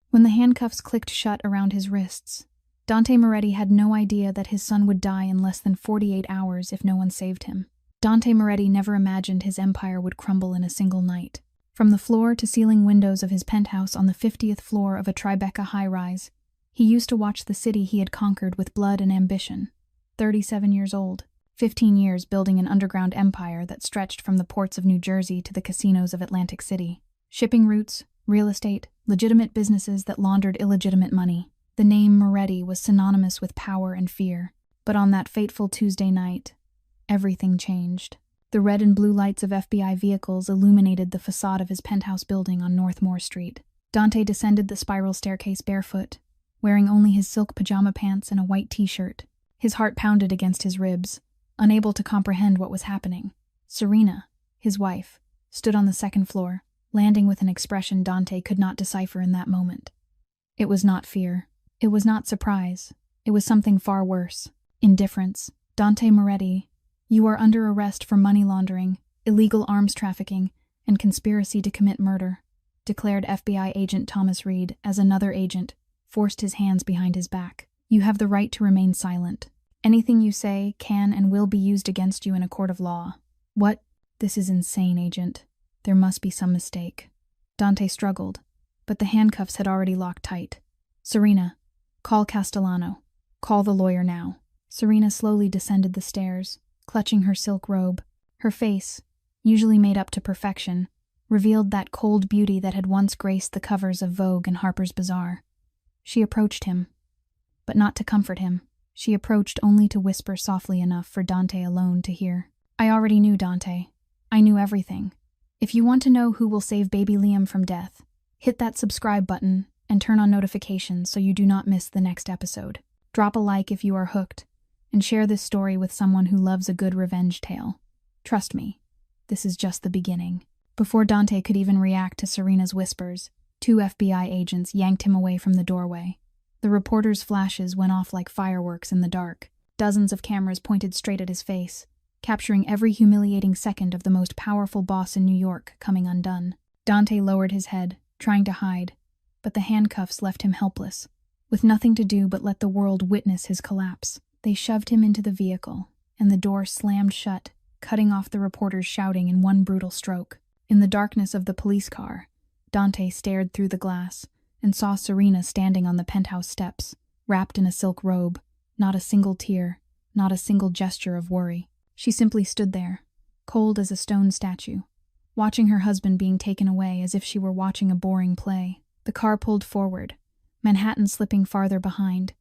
When the handcuffs clicked shut around his wrists, Dante Moretti had no idea that his son would die in less than 48 hours if no one saved him. Dante Moretti never imagined his empire would crumble in a single night. From the floor-to-ceiling windows of his penthouse on the 50th floor of a Tribeca high-rise, he used to watch the city he had conquered with blood and ambition. 37 years old, 15 years building an underground empire that stretched from the ports of New Jersey to the casinos of Atlantic City. Shipping routes, real estate, legitimate businesses that laundered illegitimate money. The name Moretti was synonymous with power and fear. But on that fateful Tuesday night, everything changed. The red and blue lights of FBI vehicles illuminated the facade of his penthouse building on North Moore Street. Dante descended the spiral staircase barefoot, wearing only his silk pajama pants and a white t-shirt. His heart pounded against his ribs, unable to comprehend what was happening. Serena, his wife, stood on the second floor, landing with an expression Dante could not decipher in that moment. It was not fear. It was not surprise. It was something far worse. Indifference. Dante Moretti, you are under arrest for money laundering, illegal arms trafficking, and conspiracy to commit murder, declared FBI agent Thomas Reed as another agent forced his hands behind his back. You have the right to remain silent. Anything you say can and will be used against you in a court of law. What? This is insane, agent. There must be some mistake. Dante struggled, but the handcuffs had already locked tight. Serena, call Castellano. Call the lawyer now. Serena slowly descended the stairs, clutching her silk robe. Her face, usually made up to perfection, revealed that cold beauty that had once graced the covers of Vogue and Harper's Bazaar. She approached him, but not to comfort him. She approached only to whisper softly enough for Dante alone to hear. I already knew, Dante. I knew everything. If you want to know who will save baby Liam from death, hit that subscribe button and turn on notifications so you do not miss the next episode. Drop a like if you are hooked, and share this story with someone who loves a good revenge tale. Trust me, this is just the beginning. Before Dante could even react to Serena's whispers, 2 FBI agents yanked him away from the doorway. The reporter's flashes went off like fireworks in the dark. Dozens of cameras pointed straight at his face, capturing every humiliating second of the most powerful boss in New York coming undone. Dante lowered his head, trying to hide, but the handcuffs left him helpless, with nothing to do but let the world witness his collapse. They shoved him into the vehicle, and the door slammed shut, cutting off the reporter's shouting in one brutal stroke. In the darkness of the police car, Dante stared through the glass and saw Serena standing on the penthouse steps, wrapped in a silk robe, not a single tear, not a single gesture of worry. She simply stood there, cold as a stone statue, watching her husband being taken away as if she were watching a boring play. The car pulled forward, Manhattan slipping farther behind,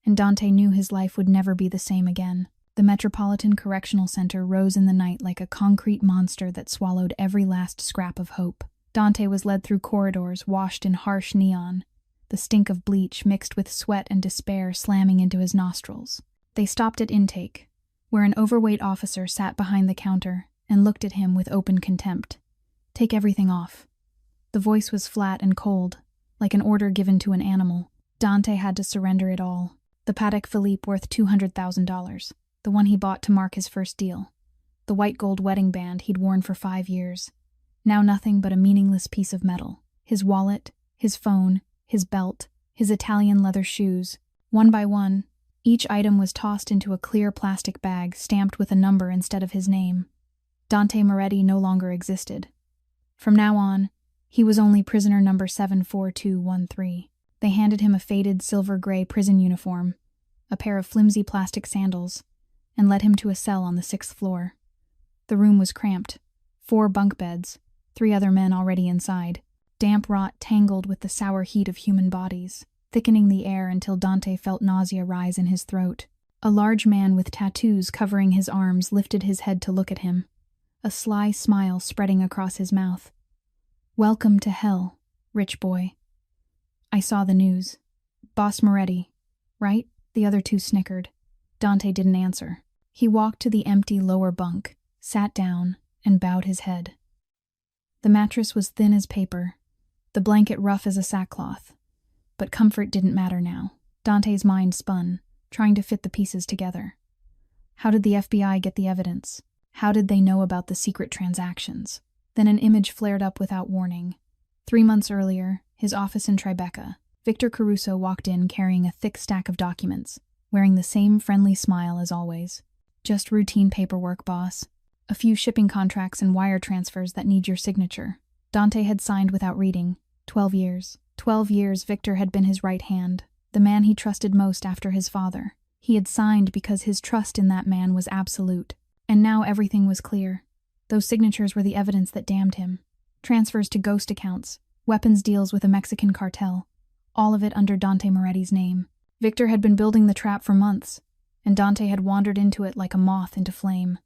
and Dante knew his life would never be the same again. The Metropolitan Correctional Center rose in the night like a concrete monster that swallowed every last scrap of hope. Dante was led through corridors washed in harsh neon, the stink of bleach mixed with sweat and despair slamming into his nostrils. They stopped at intake, where an overweight officer sat behind the counter and looked at him with open contempt. Take everything off. The voice was flat and cold, like an order given to an animal. Dante had to surrender it all. The Patek Philippe worth $200,000, the one he bought to mark his first deal. The white gold wedding band he'd worn for 5 years. Now nothing but a meaningless piece of metal. His wallet, his phone, his belt, his Italian leather shoes. One by one, each item was tossed into a clear plastic bag stamped with a number instead of his name. Dante Moretti no longer existed. From now on, he was only prisoner number 74213. They handed him a faded silver-gray prison uniform, a pair of flimsy plastic sandals, and led him to a cell on the 6th floor. The room was cramped. 4 bunk beds, 3 other men already inside. Damp rot tangled with the sour heat of human bodies, thickening the air until Dante felt nausea rise in his throat. A large man with tattoos covering his arms lifted his head to look at him, a sly smile spreading across his mouth. Welcome to hell, rich boy. I saw the news. Boss Moretti, right? The other 2 snickered. Dante didn't answer. He walked to the empty lower bunk, sat down, and bowed his head. The mattress was thin as paper, the blanket rough as a sackcloth, but comfort didn't matter now. Dante's mind spun, trying to fit the pieces together. How did the FBI get the evidence? How did they know about the secret transactions? Then an image flared up without warning. 3 months earlier, his office in Tribeca, Victor Caruso walked in carrying a thick stack of documents, wearing the same friendly smile as always. Just routine paperwork, boss. A few shipping contracts and wire transfers that need your signature. Dante had signed without reading. 12 years. 12 years Victor had been his right hand, the man he trusted most after his father. He had signed because his trust in that man was absolute. And now everything was clear. Those signatures were the evidence that damned him. Transfers to ghost accounts, weapons deals with a Mexican cartel, all of it under Dante Moretti's name. Victor had been building the trap for months, and Dante had wandered into it like a moth into flame.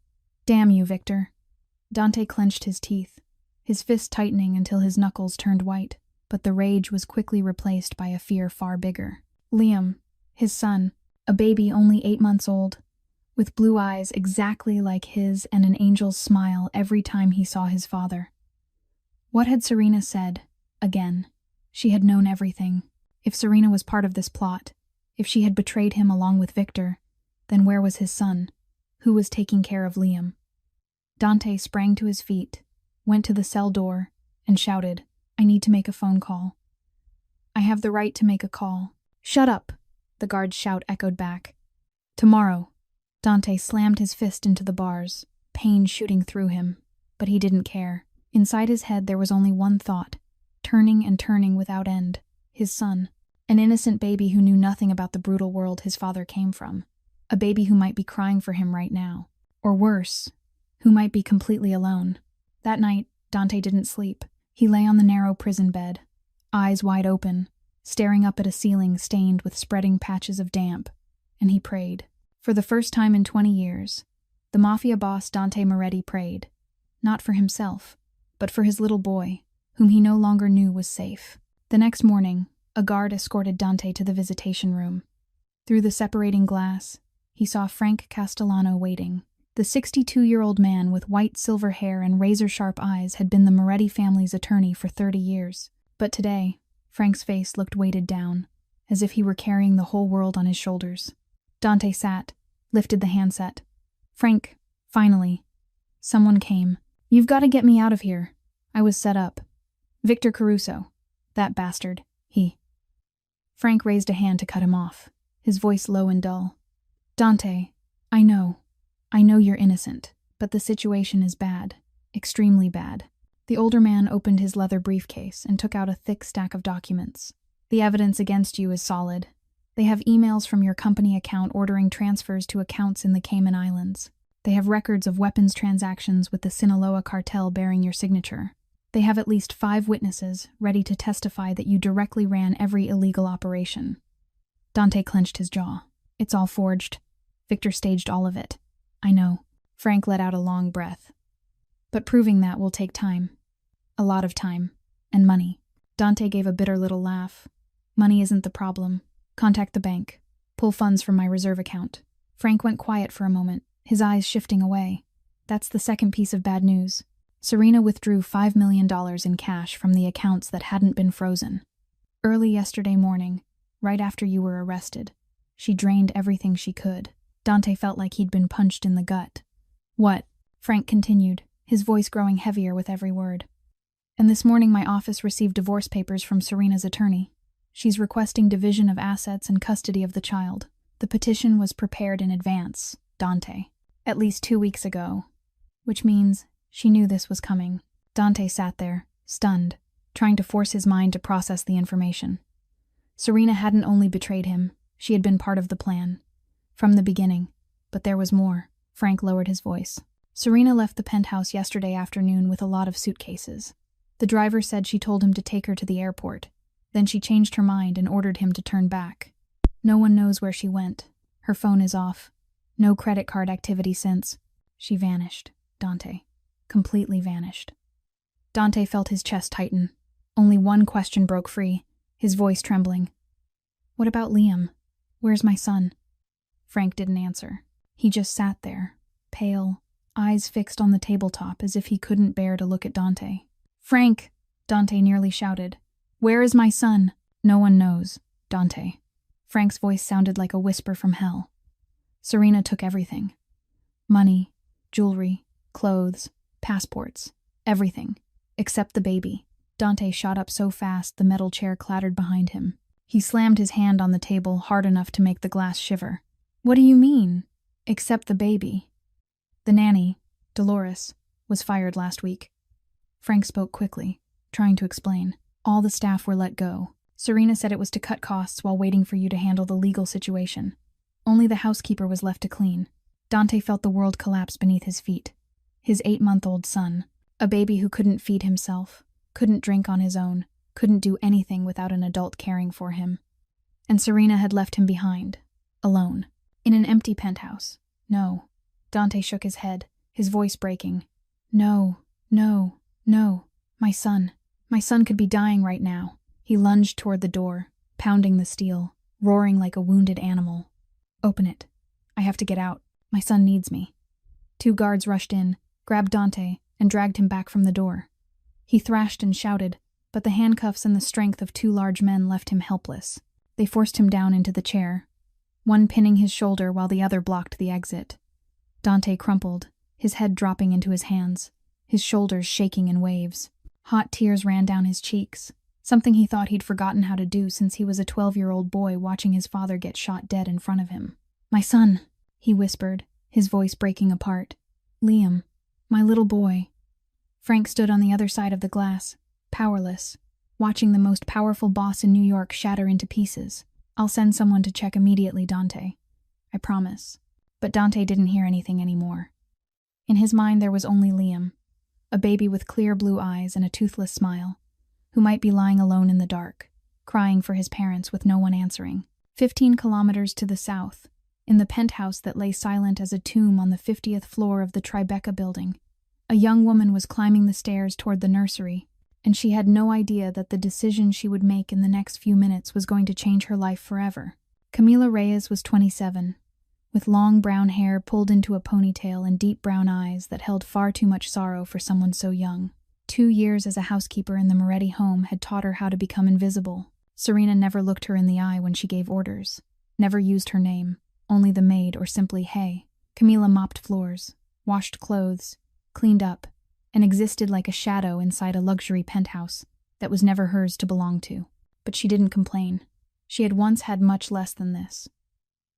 Damn you, Victor. Dante clenched his teeth, his fist tightening until his knuckles turned white, but the rage was quickly replaced by a fear far bigger. Liam, his son, a baby only 8 months old, with blue eyes exactly like his and an angel's smile every time he saw his father. What had Serena said? Again. She had known everything. If Serena was part of this plot, if she had betrayed him along with Victor, then where was his son? Who was taking care of Liam? Dante sprang to his feet, went to the cell door, and shouted, "I need to make a phone call." "I have the right to make a call." "Shut up," the guard's shout echoed back. "Tomorrow." Dante slammed his fist into the bars, pain shooting through him, but he didn't care. Inside his head there was only one thought, turning and turning without end. His son. An innocent baby who knew nothing about the brutal world his father came from. A baby who might be crying for him right now. Or worse, who might be completely alone. That night, Dante didn't sleep. He lay on the narrow prison bed, eyes wide open, staring up at a ceiling stained with spreading patches of damp, and he prayed. For the first time in 20 years, the Mafia boss Dante Moretti prayed, not for himself, but for his little boy, whom he no longer knew was safe. The next morning, a guard escorted Dante to the visitation room. Through the separating glass, he saw Frank Castellano waiting. The 62-year-old man with white silver hair and razor-sharp eyes had been the Moretti family's attorney for 30 years. But today, Frank's face looked weighted down, as if he were carrying the whole world on his shoulders. Dante sat, lifted the handset. "Frank, finally." Someone came. "You've got to get me out of here. I was set up." "Victor Caruso. That bastard. He." Frank raised a hand to cut him off, his voice low and dull. "Dante, I know you're innocent, but the situation is bad. Extremely bad." The older man opened his leather briefcase and took out a thick stack of documents. "The evidence against you is solid. They have emails from your company account ordering transfers to accounts in the Cayman Islands. They have records of weapons transactions with the Sinaloa cartel bearing your signature. They have at least 5 witnesses ready to testify that you directly ran every illegal operation." Dante clenched his jaw. "It's all forged. Victor staged all of it." "I know." Frank let out a long breath. "But proving that will take time. A lot of time. And money." Dante gave a bitter little laugh. "Money isn't the problem. Contact the bank. Pull funds from my reserve account." Frank went quiet for a moment, his eyes shifting away. "That's the second piece of bad news. Serena withdrew $5 million in cash from the accounts that hadn't been frozen. Early yesterday morning, right after you were arrested, she drained everything she could." Dante felt like he'd been punched in the gut. "What?" Frank continued, his voice growing heavier with every word. "And this morning my office received divorce papers from Serena's attorney. She's requesting division of assets and custody of the child. The petition was prepared in advance, Dante, at least 2 weeks ago, which means she knew this was coming." Dante sat there, stunned, trying to force his mind to process the information. Serena hadn't only betrayed him, she had been part of the plan. From the beginning. But there was more. Frank lowered his voice. "Serena left the penthouse yesterday afternoon with a lot of suitcases. The driver said she told him to take her to the airport. Then she changed her mind and ordered him to turn back. No one knows where she went. Her phone is off. No credit card activity since. She vanished, Dante. Completely vanished." Dante felt his chest tighten. Only one question broke free, his voice trembling. "What about Liam? Where's my son?" Frank didn't answer. He just sat there, pale, eyes fixed on the tabletop as if he couldn't bear to look at Dante. "Frank!" Dante nearly shouted. "Where is my son?" "No one knows, Dante." Frank's voice sounded like a whisper from hell. "Serena took everything. Money, jewelry, clothes, passports, everything, except the baby." Dante shot up so fast the metal chair clattered behind him. He slammed his hand on the table hard enough to make the glass shiver. "What do you mean? Except the baby." "The nanny, Dolores, was fired last week." Frank spoke quickly, trying to explain. "All the staff were let go. Serena said it was to cut costs while waiting for you to handle the legal situation. Only the housekeeper was left to clean." Dante felt the world collapse beneath his feet. His 8-month-old son, a baby who couldn't feed himself, couldn't drink on his own, couldn't do anything without an adult caring for him. And Serena had left him behind, alone, in an empty penthouse. "No." Dante shook his head, his voice breaking. "No, no, no. My son. My son could be dying right now." He lunged toward the door, pounding the steel, roaring like a wounded animal. "Open it. I have to get out. My son needs me." 2 guards rushed in, grabbed Dante, and dragged him back from the door. He thrashed and shouted, but the handcuffs and the strength of 2 large men left him helpless. They forced him down into the chair, one pinning his shoulder while the other blocked the exit. Dante crumpled, his head dropping into his hands, his shoulders shaking in waves. Hot tears ran down his cheeks, something he thought he'd forgotten how to do since he was a 12-year-old boy watching his father get shot dead in front of him. "My son," he whispered, his voice breaking apart. "Liam, my little boy." Frank stood on the other side of the glass, powerless, watching the most powerful boss in New York shatter into pieces. "I'll send someone to check immediately, Dante. I promise." But Dante didn't hear anything anymore. In his mind there was only Liam, a baby with clear blue eyes and a toothless smile, who might be lying alone in the dark, crying for his parents with no one answering. 15 kilometers to the south, in the penthouse that lay silent as a tomb on the 50th floor of the Tribeca building, a young woman was climbing the stairs toward the nursery, and she had no idea that the decision she would make in the next few minutes was going to change her life forever. Camila Reyes was 27, with long brown hair pulled into a ponytail and deep brown eyes that held far too much sorrow for someone so young. 2 years as a housekeeper in the Moretti home had taught her how to become invisible. Serena never looked her in the eye when she gave orders, never used her name, only the maid or simply hey. Camila mopped floors, washed clothes, cleaned up, and existed like a shadow inside a luxury penthouse that was never hers to belong to. But she didn't complain. She had once had much less than this.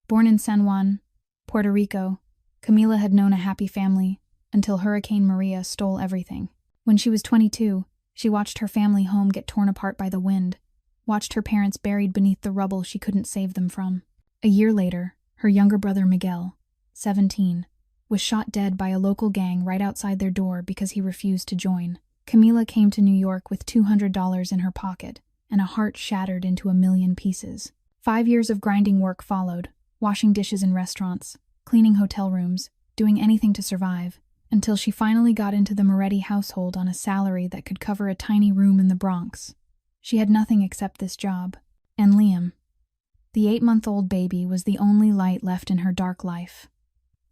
Born in San Juan, Puerto Rico, Camila had known a happy family until Hurricane Maria stole everything. When she was 22, she watched her family home get torn apart by the wind, watched her parents buried beneath the rubble she couldn't save them from. A year later, her younger brother Miguel, 17, was shot dead by a local gang right outside their door because he refused to join. Camila came to New York with $200 in her pocket and a heart shattered into a million pieces. 5 years of grinding work followed, washing dishes in restaurants, cleaning hotel rooms, doing anything to survive, until she finally got into the Moretti household on a salary that could cover a tiny room in the Bronx. She had nothing except this job. And Liam. The 8-month-old baby was the only light left in her dark life.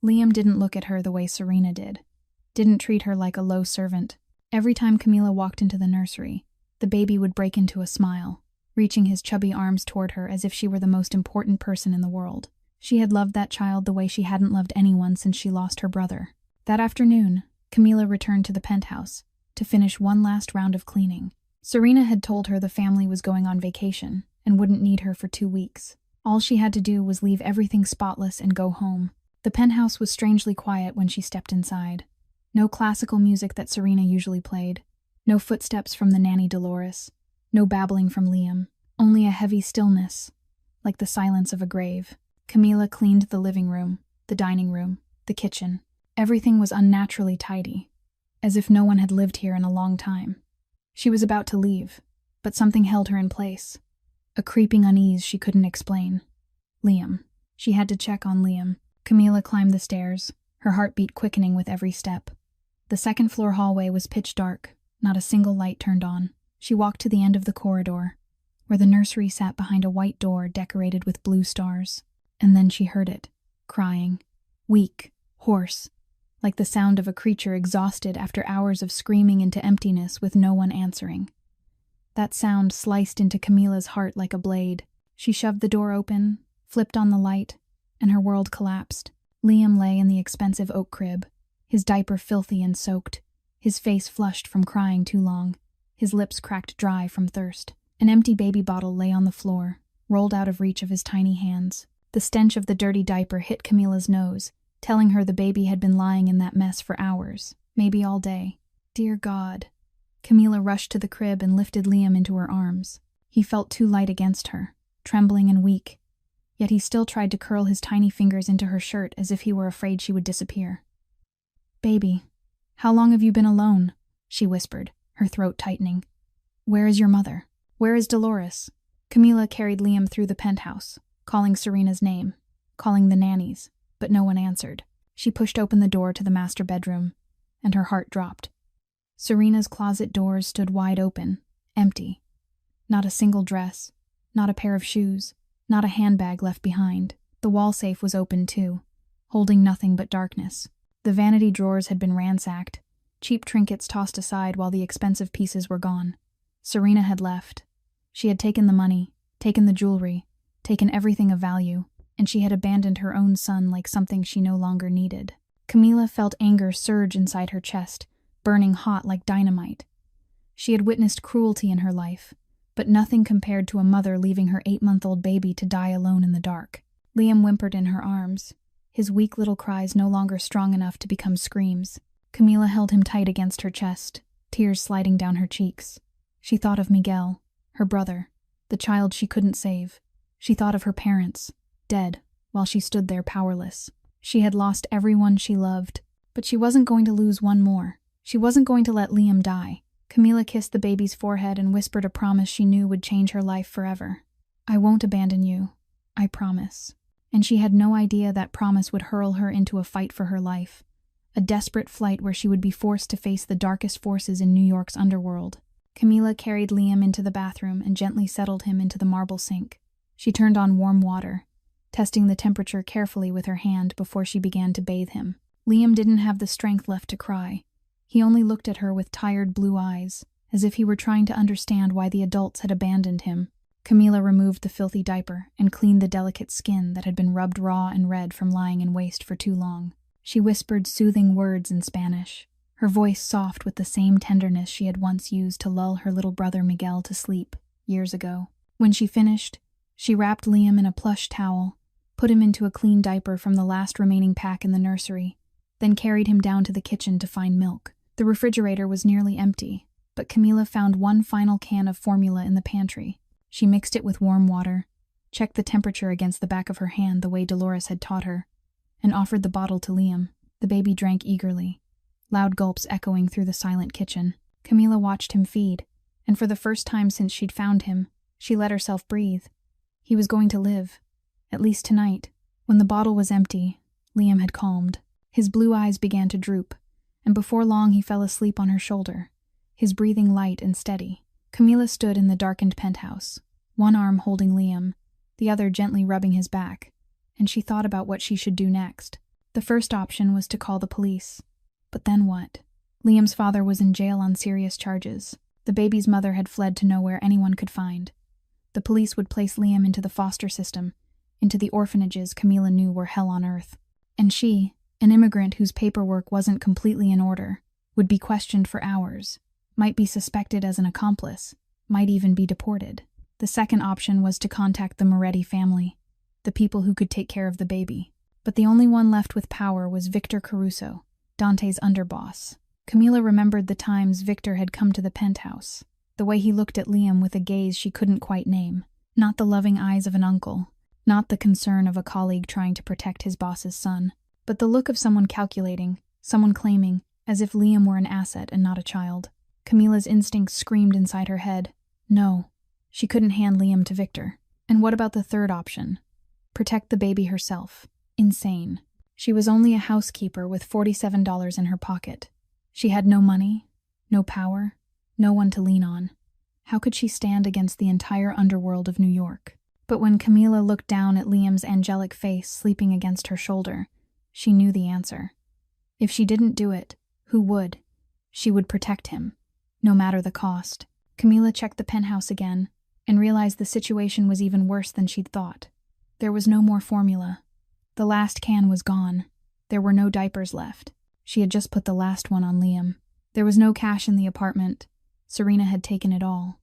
Liam didn't look at her the way Serena did, didn't treat her like a low servant. Every time Camila walked into the nursery, the baby would break into a smile, reaching his chubby arms toward her as if she were the most important person in the world. She had loved that child the way she hadn't loved anyone since she lost her brother. That afternoon, Camila returned to the penthouse to finish one last round of cleaning. Serena had told her the family was going on vacation and wouldn't need her for 2 weeks. All she had to do was leave everything spotless and go home. The penthouse was strangely quiet when she stepped inside. No classical music that Serena usually played, no footsteps from the nanny Dolores, no babbling from Liam, only a heavy stillness, like the silence of a grave. Camila cleaned the living room, the dining room, the kitchen. Everything was unnaturally tidy, as if no one had lived here in a long time. She was about to leave, but something held her in place. A creeping unease she couldn't explain. Liam. She had to check on Liam. Camila climbed the stairs, her heartbeat quickening with every step. The second-floor hallway was pitch dark, not a single light turned on. She walked to the end of the corridor, where the nursery sat behind a white door decorated with blue stars. And then she heard it, crying, weak, hoarse, like the sound of a creature exhausted after hours of screaming into emptiness with no one answering. That sound sliced into Camila's heart like a blade. She shoved the door open, flipped on the light, and her world collapsed. Liam lay in the expensive oak crib, his diaper filthy and soaked, his face flushed from crying too long, his lips cracked dry from thirst. An empty baby bottle lay on the floor, rolled out of reach of his tiny hands. The stench of the dirty diaper hit Camila's nose, telling her the baby had been lying in that mess for hours, maybe all day. Dear God. Camila rushed to the crib and lifted Liam into her arms. He felt too light against her, trembling and weak, yet he still tried to curl his tiny fingers into her shirt as if he were afraid she would disappear. "Baby, how long have you been alone?" she whispered, her throat tightening. "Where is your mother? Where is Dolores?" Camila carried Liam through the penthouse, calling Serena's name, calling the nannies, but no one answered. She pushed open the door to the master bedroom, and her heart dropped. Serena's closet doors stood wide open, empty. Not a single dress, not a pair of shoes, not a handbag left behind. The wall safe was open too, holding nothing but darkness. The vanity drawers had been ransacked, cheap trinkets tossed aside while the expensive pieces were gone. Serena had left. She had taken the money, taken the jewelry, taken everything of value, and she had abandoned her own son like something she no longer needed. Camila felt anger surge inside her chest, burning hot like dynamite. She had witnessed cruelty in her life, but nothing compared to a mother leaving her 8-month-old baby to die alone in the dark. Liam whimpered in her arms, his weak little cries no longer strong enough to become screams. Camila held him tight against her chest, tears sliding down her cheeks. She thought of Miguel, her brother, the child she couldn't save. She thought of her parents, dead, while she stood there powerless. She had lost everyone she loved, but she wasn't going to lose one more. She wasn't going to let Liam die. Camila kissed the baby's forehead and whispered a promise she knew would change her life forever. "I won't abandon you, I promise." And she had no idea that promise would hurl her into a fight for her life, a desperate flight where she would be forced to face the darkest forces in New York's underworld. Camila carried Liam into the bathroom and gently settled him into the marble sink. She turned on warm water, testing the temperature carefully with her hand before she began to bathe him. Liam didn't have the strength left to cry. He only looked at her with tired blue eyes, as if he were trying to understand why the adults had abandoned him. Camila removed the filthy diaper and cleaned the delicate skin that had been rubbed raw and red from lying in waste for too long. She whispered soothing words in Spanish, her voice soft with the same tenderness she had once used to lull her little brother Miguel to sleep, years ago. When she finished, she wrapped Liam in a plush towel, put him into a clean diaper from the last remaining pack in the nursery, then carried him down to the kitchen to find milk. The refrigerator was nearly empty, but Camila found one final can of formula in the pantry. She mixed it with warm water, checked the temperature against the back of her hand the way Dolores had taught her, and offered the bottle to Liam. The baby drank eagerly, loud gulps echoing through the silent kitchen. Camila watched him feed, and for the first time since she'd found him, she let herself breathe. He was going to live, at least tonight. When the bottle was empty, Liam had calmed. His blue eyes began to droop, and before long he fell asleep on her shoulder, his breathing light and steady. Camila stood in the darkened penthouse, one arm holding Liam, the other gently rubbing his back, and she thought about what she should do next. The first option was to call the police. But then what? Liam's father was in jail on serious charges. The baby's mother had fled to nowhere anyone could find. The police would place Liam into the foster system, into the orphanages Camila knew were hell on earth. And she, an immigrant whose paperwork wasn't completely in order, would be questioned for hours, might be suspected as an accomplice, might even be deported. The second option was to contact the Moretti family, the people who could take care of the baby. But the only one left with power was Victor Caruso, Dante's underboss. Camila remembered the times Victor had come to the penthouse, the way he looked at Liam with a gaze she couldn't quite name. Not the loving eyes of an uncle, not the concern of a colleague trying to protect his boss's son, but the look of someone calculating, someone claiming, as if Liam were an asset and not a child. Camila's instincts screamed inside her head. No, she couldn't hand Liam to Victor. And what about the third option? Protect the baby herself. Insane. She was only a housekeeper with $47 in her pocket. She had no money, no power, no one to lean on. How could she stand against the entire underworld of New York? But when Camila looked down at Liam's angelic face sleeping against her shoulder, she knew the answer. If she didn't do it, who would? She would protect him, no matter the cost. Camila checked the penthouse again and realized the situation was even worse than she'd thought. There was no more formula. The last can was gone. There were no diapers left. She had just put the last one on Liam. There was no cash in the apartment. Serena had taken it all.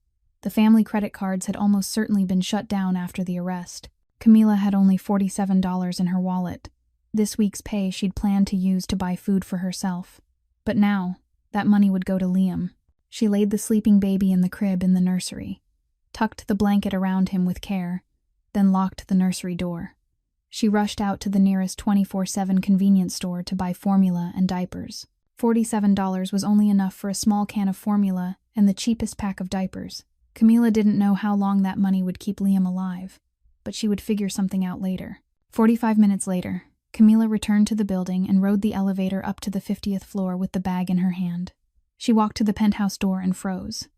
The family credit cards had almost certainly been shut down after the arrest. Camila had only $47 in her wallet. This week's pay she'd planned to use to buy food for herself. But now, that money would go to Liam. She laid the sleeping baby in the crib in the nursery, tucked the blanket around him with care, then locked the nursery door. She rushed out to the nearest 24/7 convenience store to buy formula and diapers. $47 was only enough for a small can of formula and the cheapest pack of diapers. Camila didn't know how long that money would keep Liam alive, but she would figure something out later. 45 minutes later, Camila returned to the building and rode the elevator up to the 50th floor with the bag in her hand. She walked to the penthouse door and froze.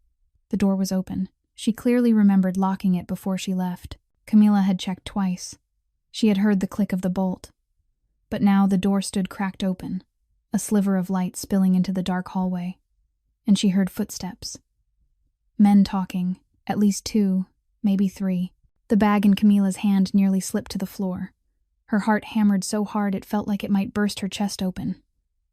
The door was open. She clearly remembered locking it before she left. Camila had checked twice. She had heard the click of the bolt. But now the door stood cracked open, a sliver of light spilling into the dark hallway, and she heard footsteps. Men talking, at least 2, maybe 3. The bag in Camila's hand nearly slipped to the floor. Her heart hammered so hard it felt like it might burst her chest open.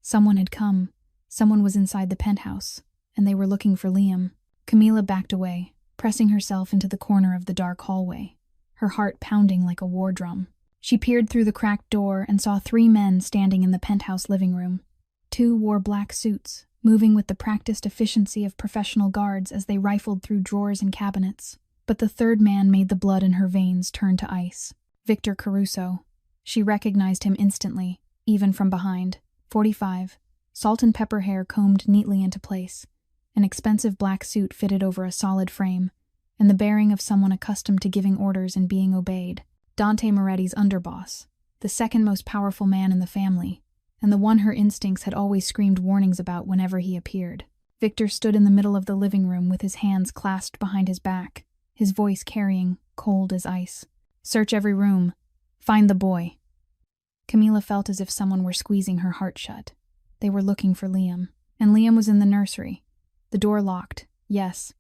Someone had come. Someone was inside the penthouse, and they were looking for Liam. Camila backed away, pressing herself into the corner of the dark hallway, her heart pounding like a war drum. She peered through the cracked door and saw 3 men standing in the penthouse living room. 2 wore black suits, moving with the practiced efficiency of professional guards as they rifled through drawers and cabinets. But the 3rd man made the blood in her veins turn to ice. Victor Caruso. She recognized him instantly, even from behind. 45, salt and pepper hair combed neatly into place, an expensive black suit fitted over a solid frame, and the bearing of someone accustomed to giving orders and being obeyed. Dante Moretti's underboss, the 2nd most powerful man in the family, and the one her instincts had always screamed warnings about whenever he appeared. Victor stood in the middle of the living room with his hands clasped behind his back, his voice carrying, cold as ice. "Search every room. Find the boy." Camila felt as if someone were squeezing her heart shut. They were looking for Liam, and Liam was in the nursery. The door locked, yes,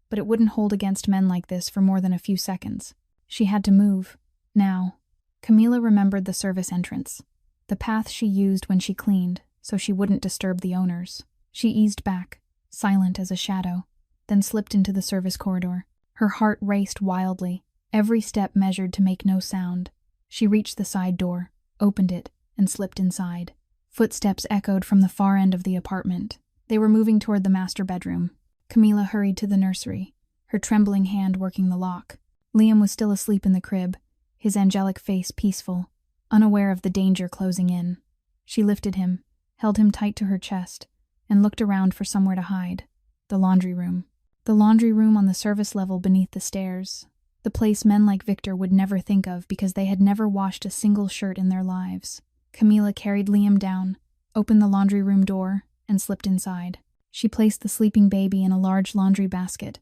but it wouldn't hold against men like this for more than a few seconds. She had to move, now. Camila remembered the service entrance, the path she used when she cleaned, so she wouldn't disturb the owners. She eased back, silent as a shadow, then slipped into the service corridor. Her heart raced wildly, every step measured to make no sound. She reached the side door, opened it, and slipped inside. Footsteps echoed from the far end of the apartment. They were moving toward the master bedroom. Camila hurried to the nursery, her trembling hand working the lock. Liam was still asleep in the crib, his angelic face peaceful, unaware of the danger closing in. She lifted him, held him tight to her chest, and looked around for somewhere to hide. The laundry room. The laundry room on the service level beneath the stairs. The place men like Victor would never think of because they had never washed a single shirt in their lives. Camila carried Liam down, opened the laundry room door, and slipped inside. She placed the sleeping baby in a large laundry basket,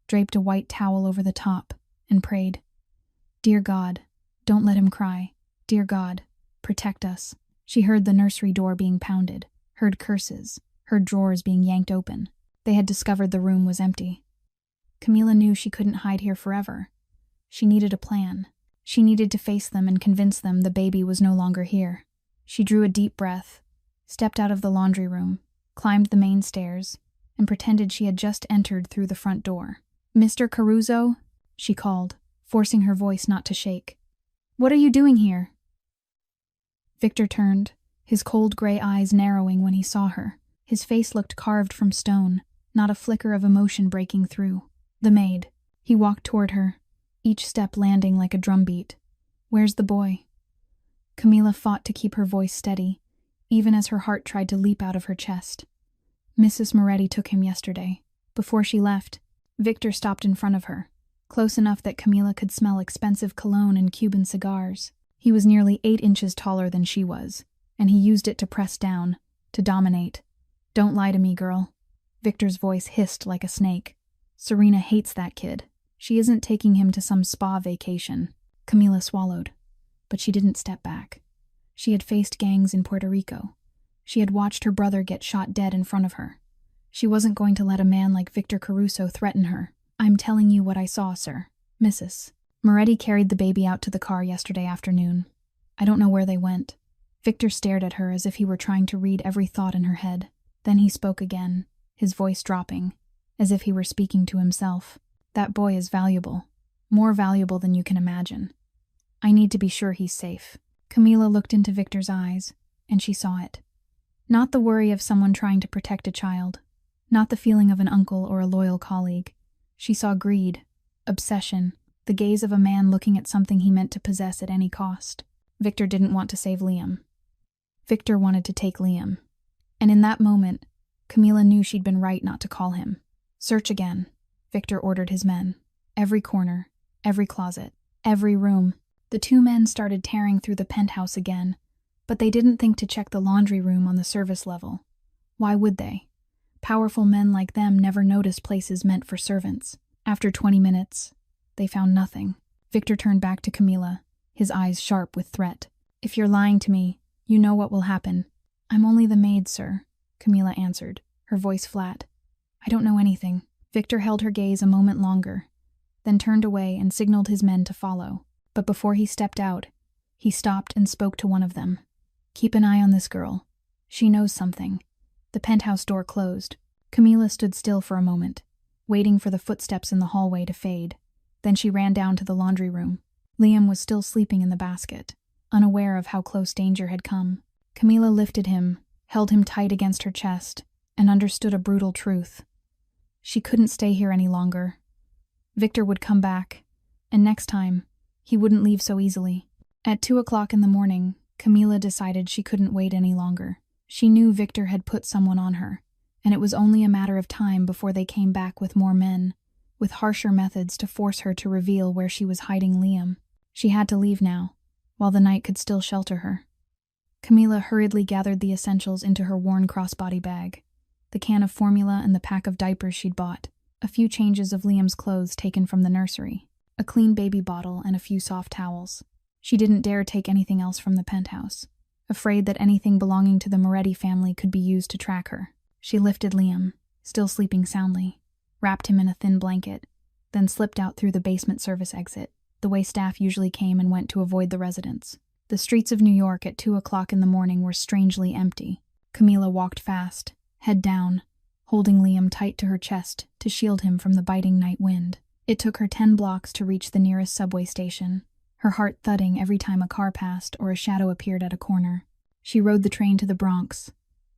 draped a white towel over the top, and prayed, "Dear God, don't let him cry. Dear God, protect us." She heard the nursery door being pounded, heard curses, heard drawers being yanked open. They had discovered the room was empty. Camila knew she couldn't hide here forever. She needed a plan. She needed to face them and convince them the baby was no longer here. She drew a deep breath, stepped out of the laundry room, climbed the main stairs, and pretended she had just entered through the front door. "Mr. Caruso?" she called, forcing her voice not to shake. "What are you doing here?" Victor turned, his cold gray eyes narrowing when he saw her. His face looked carved from stone, not a flicker of emotion breaking through. "The maid." He walked toward her, each step landing like a drumbeat. "Where's the boy?" Camila fought to keep her voice steady, even as her heart tried to leap out of her chest. "Mrs. Moretti took him yesterday. Before she left, Victor stopped in front of her, close enough that Camila could smell expensive cologne and Cuban cigars. He was nearly 8 inches taller than she was, and he used it to press down, to dominate. "Don't lie to me, girl." Victor's voice hissed like a snake. "Serena hates that kid. She isn't taking him to some spa vacation." Camila swallowed, but she didn't step back. She had faced gangs in Puerto Rico. She had watched her brother get shot dead in front of her. She wasn't going to let a man like Victor Caruso threaten her. "I'm telling you what I saw, sir. Mrs. Moretti carried the baby out to the car yesterday afternoon. I don't know where they went." Victor stared at her as if he were trying to read every thought in her head. Then he spoke again, his voice dropping, as if he were speaking to himself. That boy is valuable. More valuable than you can imagine. I need to be sure he's safe." Camila looked into Victor's eyes, and she saw it. Not the worry of someone trying to protect a child. Not the feeling of an uncle or a loyal colleague. She saw greed, obsession, the gaze of a man looking at something he meant to possess at any cost. Victor didn't want to save Liam. Victor wanted to take Liam. And in that moment, Camila knew she'd been right not to call him. "Search again," Victor ordered his men. Every corner, every closet, every room. The two men started tearing through the penthouse again, but they didn't think to check the laundry room on the service level. Why would they? Powerful men like them never notice places meant for servants. After 20 minutes, they found nothing. Victor turned back to Camila, his eyes sharp with threat. "If you're lying to me, you know what will happen." "I'm only the maid, sir," Camila answered, her voice flat. "I don't know anything." Victor held her gaze a moment longer, then turned away and signaled his men to follow. But before he stepped out, he stopped and spoke to one of them. "Keep an eye on this girl. She knows something." The penthouse door closed. Camila stood still for a moment, waiting for the footsteps in the hallway to fade. Then she ran down to the laundry room. Liam was still sleeping in the basket, unaware of how close danger had come. Camila lifted him, held him tight against her chest, and understood a brutal truth. She couldn't stay here any longer. Victor would come back, and next time, he wouldn't leave so easily. At 2:00 in the morning, Camila decided she couldn't wait any longer. She knew Victor had put someone on her, and it was only a matter of time before they came back with more men, with harsher methods to force her to reveal where she was hiding Liam. She had to leave now, while the night could still shelter her. Camila hurriedly gathered the essentials into her worn crossbody bag, the can of formula and the pack of diapers she'd bought, a few changes of Liam's clothes taken from the nursery, a clean baby bottle, and a few soft towels. She didn't dare take anything else from the penthouse, afraid that anything belonging to the Moretti family could be used to track her. She lifted Liam, still sleeping soundly, wrapped him in a thin blanket, then slipped out through the basement service exit, the way staff usually came and went to avoid the residents. The streets of New York at 2:00 in the morning were strangely empty. Camila walked fast, head down, holding Liam tight to her chest to shield him from the biting night wind. It took her 10 blocks to reach the nearest subway station, her heart thudding every time a car passed or a shadow appeared at a corner. She rode the train to the Bronx,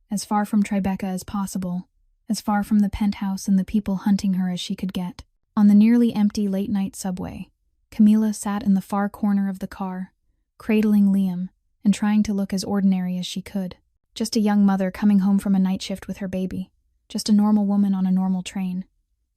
as far from Tribeca as possible, as far from the penthouse and the people hunting her as she could get. On the nearly empty late-night subway, Camila sat in the far corner of the car, cradling Liam and trying to look as ordinary as she could. Just a young mother coming home from a night shift with her baby. Just a normal woman on a normal train.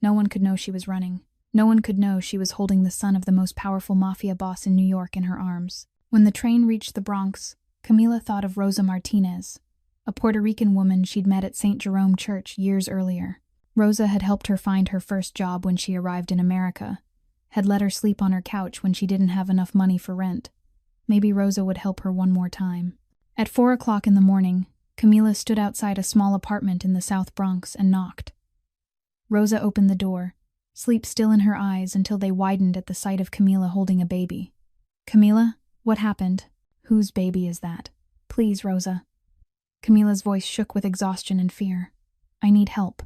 No one could know she was running. No one could know she was holding the son of the most powerful Mafia boss in New York in her arms. When the train reached the Bronx, Camila thought of Rosa Martinez, a Puerto Rican woman she'd met at St. Jerome Church years earlier. Rosa had helped her find her first job when she arrived in America, had let her sleep on her couch when she didn't have enough money for rent. Maybe Rosa would help her one more time. At 4:00 in the morning, Camila stood outside a small apartment in the South Bronx and knocked. Rosa opened the door, sleep still in her eyes until they widened at the sight of Camila holding a baby. "Camila, what happened? Whose baby is that? Please, Rosa." Camila's voice shook with exhaustion and fear. "I need help.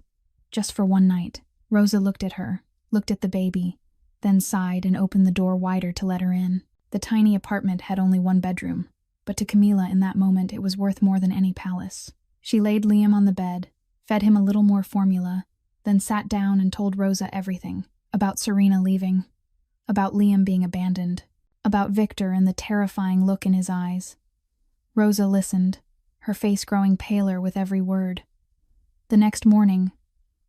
Just for one night." Rosa looked at her, looked at the baby, then sighed and opened the door wider to let her in. The tiny apartment had only one bedroom, but to Camila in that moment it was worth more than any palace. She laid Liam on the bed, fed him a little more formula, then sat down and told Rosa everything. About Serena leaving, about Liam being abandoned, about Victor and the terrifying look in his eyes. Rosa listened, her face growing paler with every word. The next morning,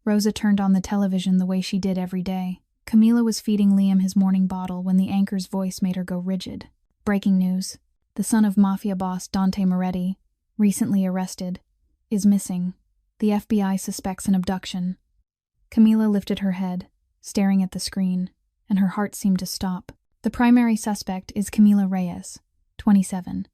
Rosa turned on the television the way she did every day. Camila was feeding Liam his morning bottle when the anchor's voice made her go rigid. "Breaking news. The son of Mafia boss Dante Moretti, recently arrested, is missing. The FBI suspects an abduction." Camila lifted her head, staring at the screen, and her heart seemed to stop. The primary suspect is Camila Reyes, 27,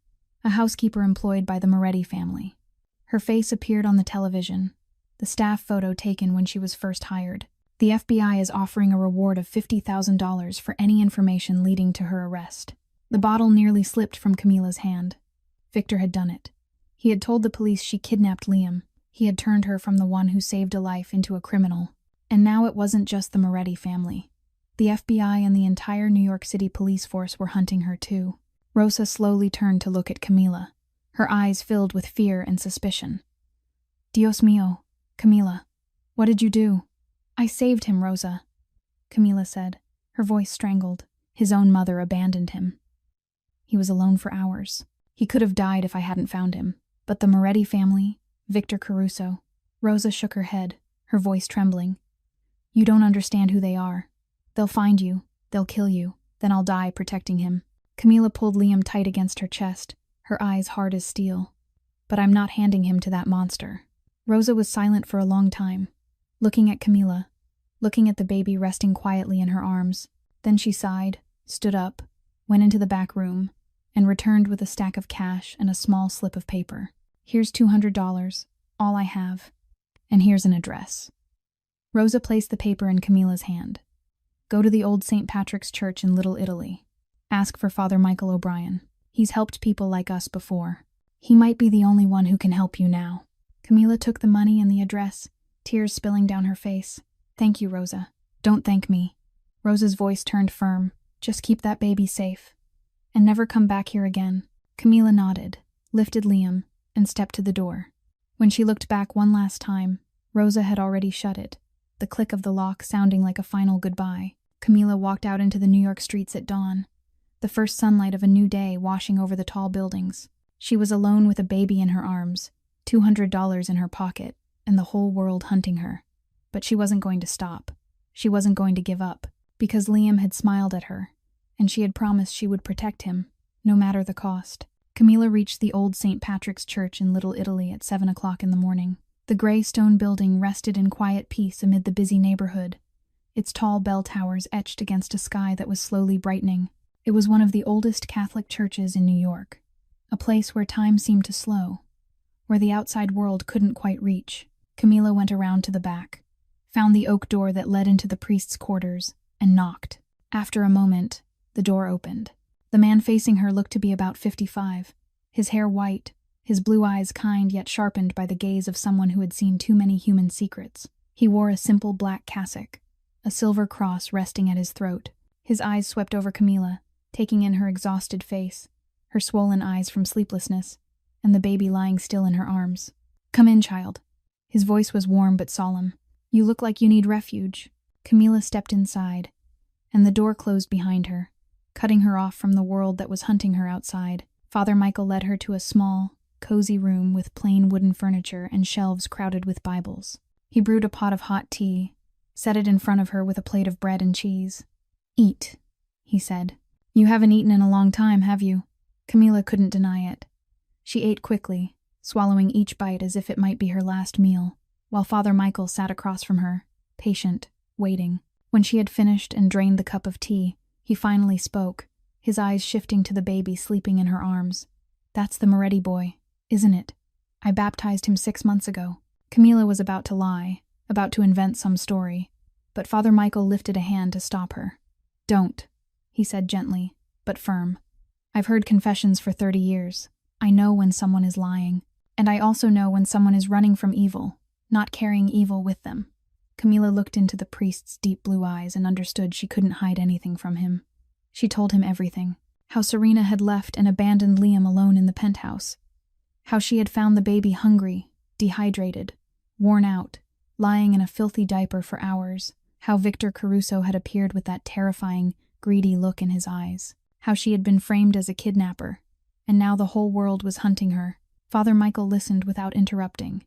a housekeeper employed by the Moretti family. Her face appeared on the television, the staff photo taken when she was first hired. The FBI is offering a reward of $50,000 for any information leading to her arrest. The bottle nearly slipped from Camila's hand. Victor had done it. He had told the police she kidnapped Liam. He had turned her from the one who saved a life into a criminal. And now it wasn't just the Moretti family. The FBI and the entire New York City police force were hunting her too. Rosa slowly turned to look at Camila, her eyes filled with fear and suspicion. Dios mío, Camila, what did you do? I saved him, Rosa, Camila said, her voice strangled. His own mother abandoned him. He was alone for hours. He could have died if I hadn't found him. But the Moretti family, Victor Caruso. Rosa shook her head, her voice trembling. You don't understand who they are. They'll find you, they'll kill you, then I'll die protecting him. Camila pulled Liam tight against her chest, her eyes hard as steel. But I'm not handing him to that monster. Rosa was silent for a long time, looking at Camila, looking at the baby resting quietly in her arms. Then she sighed, stood up, went into the back room, and returned with a stack of cash and a small slip of paper. Here's $200, all I have. And here's an address. Rosa placed the paper in Camila's hand. Go to the old St. Patrick's Church in Little Italy. Ask for Father Michael O'Brien. He's helped people like us before. He might be the only one who can help you now. Camila took the money and the address, tears spilling down her face. Thank you, Rosa. Don't thank me. Rosa's voice turned firm. Just keep that baby safe. And never come back here again. Camila nodded, lifted Liam, and stepped to the door. When she looked back one last time, Rosa had already shut it, the click of the lock sounding like a final goodbye. Camila walked out into the New York streets at dawn, the first sunlight of a new day washing over the tall buildings. She was alone with a baby in her arms, $200 in her pocket, and the whole world hunting her. But she wasn't going to stop. She wasn't going to give up, because Liam had smiled at her, and she had promised she would protect him, no matter the cost. Camila reached the old St. Patrick's Church in Little Italy at 7 o'clock in the morning. The gray stone building rested in quiet peace amid the busy neighborhood, its tall bell towers etched against a sky that was slowly brightening. It was one of the oldest Catholic churches in New York, a place where time seemed to slow, where the outside world couldn't quite reach. Camila went around to the back, found the oak door that led into the priest's quarters, and knocked. After a moment, the door opened. The man facing her looked to be about 55, his hair white, his blue eyes kind yet sharpened by the gaze of someone who had seen too many human secrets. He wore a simple black cassock, a silver cross resting at his throat. His eyes swept over Camila, taking in her exhausted face, her swollen eyes from sleeplessness, and the baby lying still in her arms. Come in, child. His voice was warm but solemn. You look like you need refuge. Camila stepped inside, and the door closed behind her, cutting her off from the world that was hunting her outside. Father Michael led her to a small, cozy room with plain wooden furniture and shelves crowded with Bibles. He brewed a pot of hot tea, set it in front of her with a plate of bread and cheese. Eat, he said. You haven't eaten in a long time, have you? Camila couldn't deny it. She ate quickly, swallowing each bite as if it might be her last meal, while Father Michael sat across from her, patient, waiting. When she had finished and drained the cup of tea, he finally spoke, his eyes shifting to the baby sleeping in her arms. That's the Moretti boy, isn't it? I baptized him 6 months ago. Camila was about to lie, about to invent some story, but Father Michael lifted a hand to stop her. Don't, he said gently, but firm. I've heard confessions for 30 years. I know when someone is lying, and I also know when someone is running from evil, not carrying evil with them. Camila looked into the priest's deep blue eyes and understood she couldn't hide anything from him. She told him everything. How Serena had left and abandoned Liam alone in the penthouse. How she had found the baby hungry, dehydrated, worn out, lying in a filthy diaper for hours. How Victor Caruso had appeared with that terrifying, greedy look in his eyes. How she had been framed as a kidnapper, and now the whole world was hunting her. Father Michael listened without interrupting,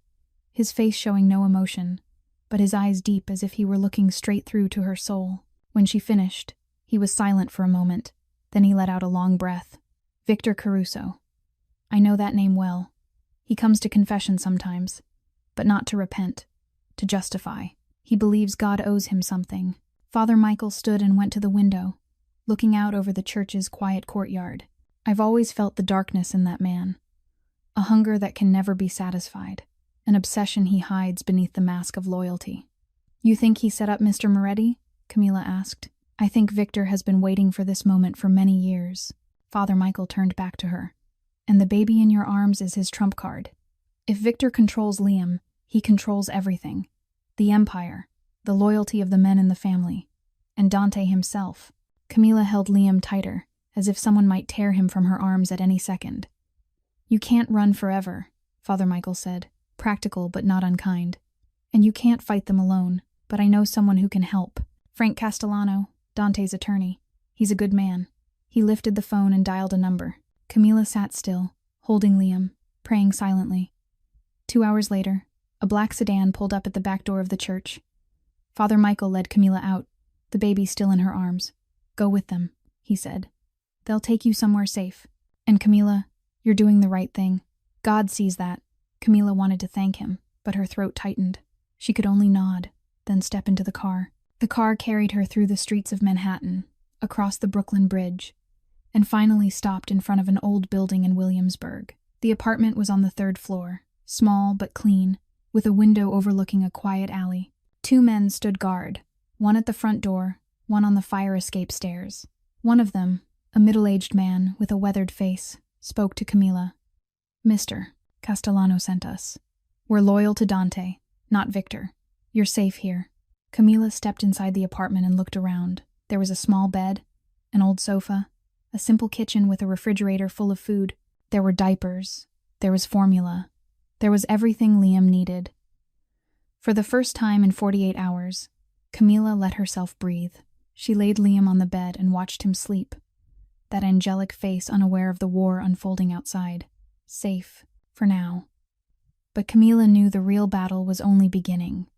his face showing no emotion, but his eyes deep as if he were looking straight through to her soul. When she finished, he was silent for a moment, then he let out a long breath. Victor Caruso. I know that name well. He comes to confession sometimes, but not to repent, to justify. He believes God owes him something. Father Michael stood and went to the window, looking out over the church's quiet courtyard. I've always felt the darkness in that man, a hunger that can never be satisfied, an obsession he hides beneath the mask of loyalty. You think he set up Mr. Moretti? Camila asked. I think Victor has been waiting for this moment for many years. Father Michael turned back to her. And the baby in your arms is his trump card. If Victor controls Liam, he controls everything. The empire, the loyalty of the men in the family. and Dante himself. Camila held Liam tighter, as if someone might tear him from her arms at any second. "You can't run forever," Father Michael said, practical but not unkind. "And you can't fight them alone, but I know someone who can help. Frank Castellano, Dante's attorney. He's a good man." He lifted the phone and dialed a number. Camila sat still, holding Liam, praying silently. 2 hours later, a black sedan pulled up at the back door of the church. Father Michael led Camila out, the baby still in her arms. "Go with them," he said. "They'll take you somewhere safe. And Camila, you're doing the right thing. God sees that." Camila wanted to thank him, but her throat tightened. She could only nod, then step into the car. The car carried her through the streets of Manhattan, across the Brooklyn Bridge, and finally stopped in front of an old building in Williamsburg. The apartment was on the 3rd floor, small but clean, with a window overlooking a quiet alley. 2 men stood guard, one at the front door, one on the fire escape stairs. One of them, a middle-aged man with a weathered face, spoke to Camila. "Mr. Castellano sent us. We're loyal to Dante, not Victor. You're safe here." Camila stepped inside the apartment and looked around. There was a small bed, an old sofa, a simple kitchen with a refrigerator full of food. There were diapers. There was formula. There was everything Liam needed. For the first time in 48 hours, Camila let herself breathe. She laid Liam on the bed and watched him sleep, that angelic face unaware of the war unfolding outside. Safe, for now. But Camila knew the real battle was only beginning.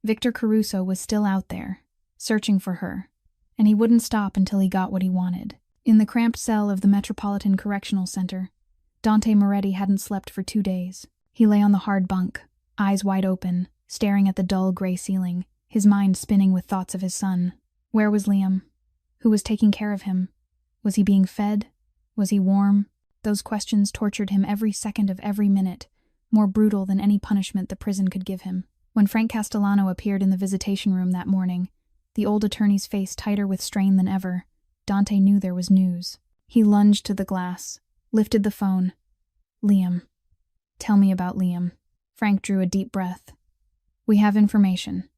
Victor Caruso was still out there, searching for her, and he wouldn't stop until he got what he wanted. In the cramped cell of the Metropolitan Correctional Center, Dante Moretti hadn't slept for 2 days. He lay on the hard bunk, eyes wide open, staring at the dull gray ceiling, his mind spinning with thoughts of his son. Where was Liam? Who was taking care of him? Was he being fed? Was he warm? Those questions tortured him every second of every minute, more brutal than any punishment the prison could give him. When Frank Castellano appeared in the visitation room that morning, the old attorney's face tighter with strain than ever, Dante knew there was news. He lunged to the glass, lifted the phone. "Liam. Tell me about Liam." Frank drew a deep breath. "We have information,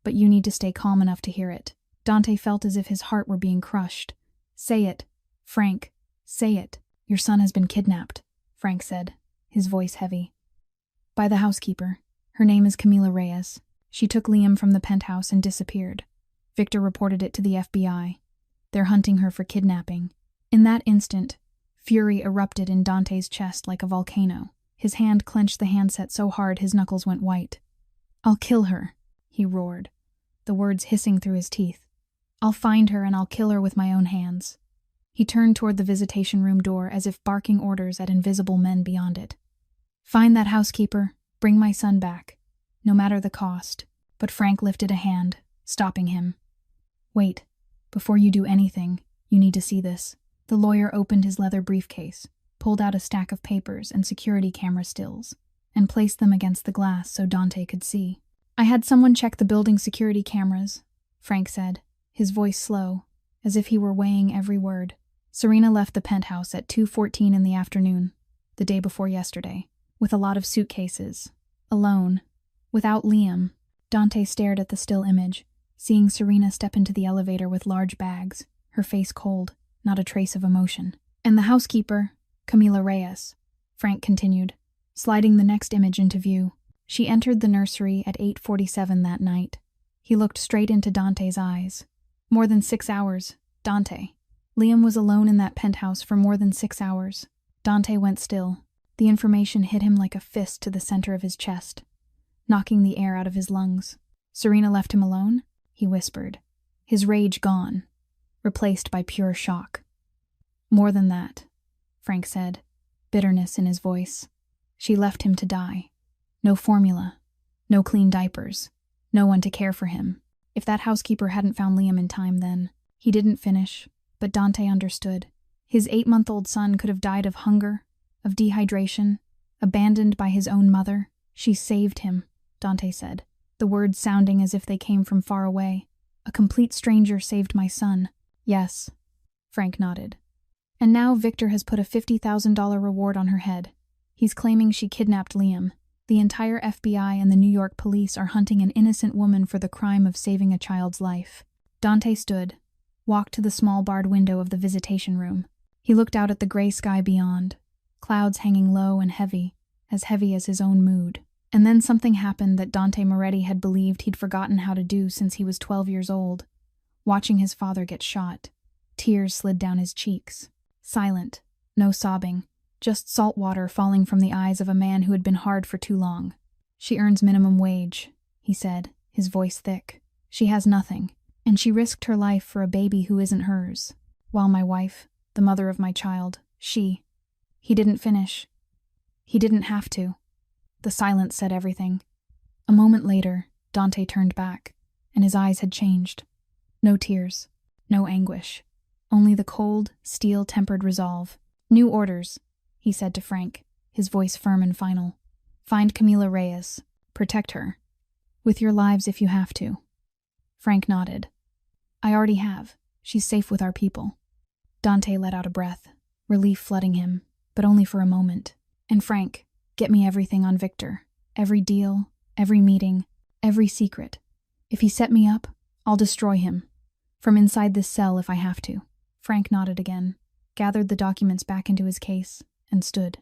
but you need to stay calm enough to hear it." Dante felt as if his heart were being crushed. "Say it, Frank, say it." "Your son has been kidnapped," Frank said, his voice heavy. "By the housekeeper. Her name is Camila Reyes. She took Liam from the penthouse and disappeared. Victor reported it to the FBI. They're hunting her for kidnapping." In that instant, fury erupted in Dante's chest like a volcano. His hand clenched the handset so hard his knuckles went white. "I'll kill her," he roared, the words hissing through his teeth. "I'll find her and I'll kill her with my own hands." He turned toward the visitation room door as if barking orders at invisible men beyond it. "Find that housekeeper. Bring my son back. No matter the cost." But Frank lifted a hand, stopping him. "Wait. Before you do anything, you need to see this." The lawyer opened his leather briefcase, pulled out a stack of papers and security camera stills, and placed them against the glass so Dante could see. "I had someone check the building security cameras," Frank said, his voice slow, as if he were weighing every word. "Serena left the penthouse at 2:14 in the afternoon, the day before yesterday, with a lot of suitcases, alone, without Liam." Dante stared at the still image, seeing Serena step into the elevator with large bags, her face cold, not a trace of emotion. "And the housekeeper, Camila Reyes," Frank continued, sliding the next image into view. "She entered the nursery at 8:47 that night." He looked straight into Dante's eyes. "More than 6 hours, Dante. Liam was alone in that penthouse for more than 6 hours." Dante went still. The information hit him like a fist to the center of his chest, knocking the air out of his lungs. "Serena left him alone?" he whispered, his rage gone, replaced by pure shock. "More than that," Frank said, bitterness in his voice. "She left him to die. No formula, no clean diapers, no one to care for him. If that housekeeper hadn't found Liam in time then." He didn't finish, but Dante understood. His 8-month-old son could have died of hunger, of dehydration, abandoned by his own mother. "She saved him," Dante said, the words sounding as if they came from far away. "A complete stranger saved my son." "Yes," Frank nodded. "And now Victor has put a $50,000 reward on her head. He's claiming she kidnapped Liam. The entire FBI and the New York police are hunting an innocent woman for the crime of saving a child's life." Dante stood, walked to the small barred window of the visitation room. He looked out at the gray sky beyond, clouds hanging low and heavy as his own mood. And then something happened that Dante Moretti had believed he'd forgotten how to do since he was 12 years old. Watching his father get shot, tears slid down his cheeks. Silent, no sobbing, just salt water falling from the eyes of a man who had been hard for too long. "She earns minimum wage," he said, his voice thick. "She has nothing, and she risked her life for a baby who isn't hers. While my wife, the mother of my child, He didn't finish. He didn't have to." The silence said everything. A moment later, Dante turned back, and his eyes had changed. No tears, no anguish, only the cold, steel-tempered resolve. "New orders," he said to Frank, his voice firm and final. "Find Camila Reyes. Protect her. With your lives if you have to." Frank nodded. "I already have. She's safe with our people." Dante let out a breath, relief flooding him, but only for a moment. "And Frank, get me everything on Victor. Every deal, every meeting, every secret. If he set me up, I'll destroy him. From inside this cell if I have to." Frank nodded again, gathered the documents back into his case, and stood.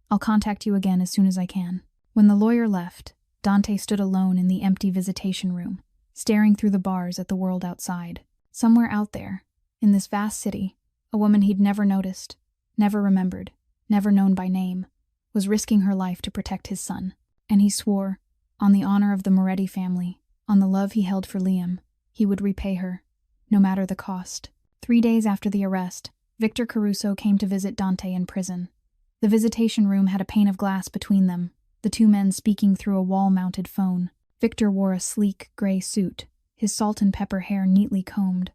"I'll contact you again as soon as I can." When the lawyer left, Dante stood alone in the empty visitation room, staring through the bars at the world outside. Somewhere out there, in this vast city, a woman he'd never noticed, never remembered, never known by name, was risking her life to protect his son. And he swore, on the honor of the Moretti family, on the love he held for Liam, he would repay her, no matter the cost. 3 days after the arrest, Victor Caruso came to visit Dante in prison. The visitation room had a pane of glass between them, the two men speaking through a wall-mounted phone. Victor wore a sleek, gray suit, his salt and pepper hair neatly combed,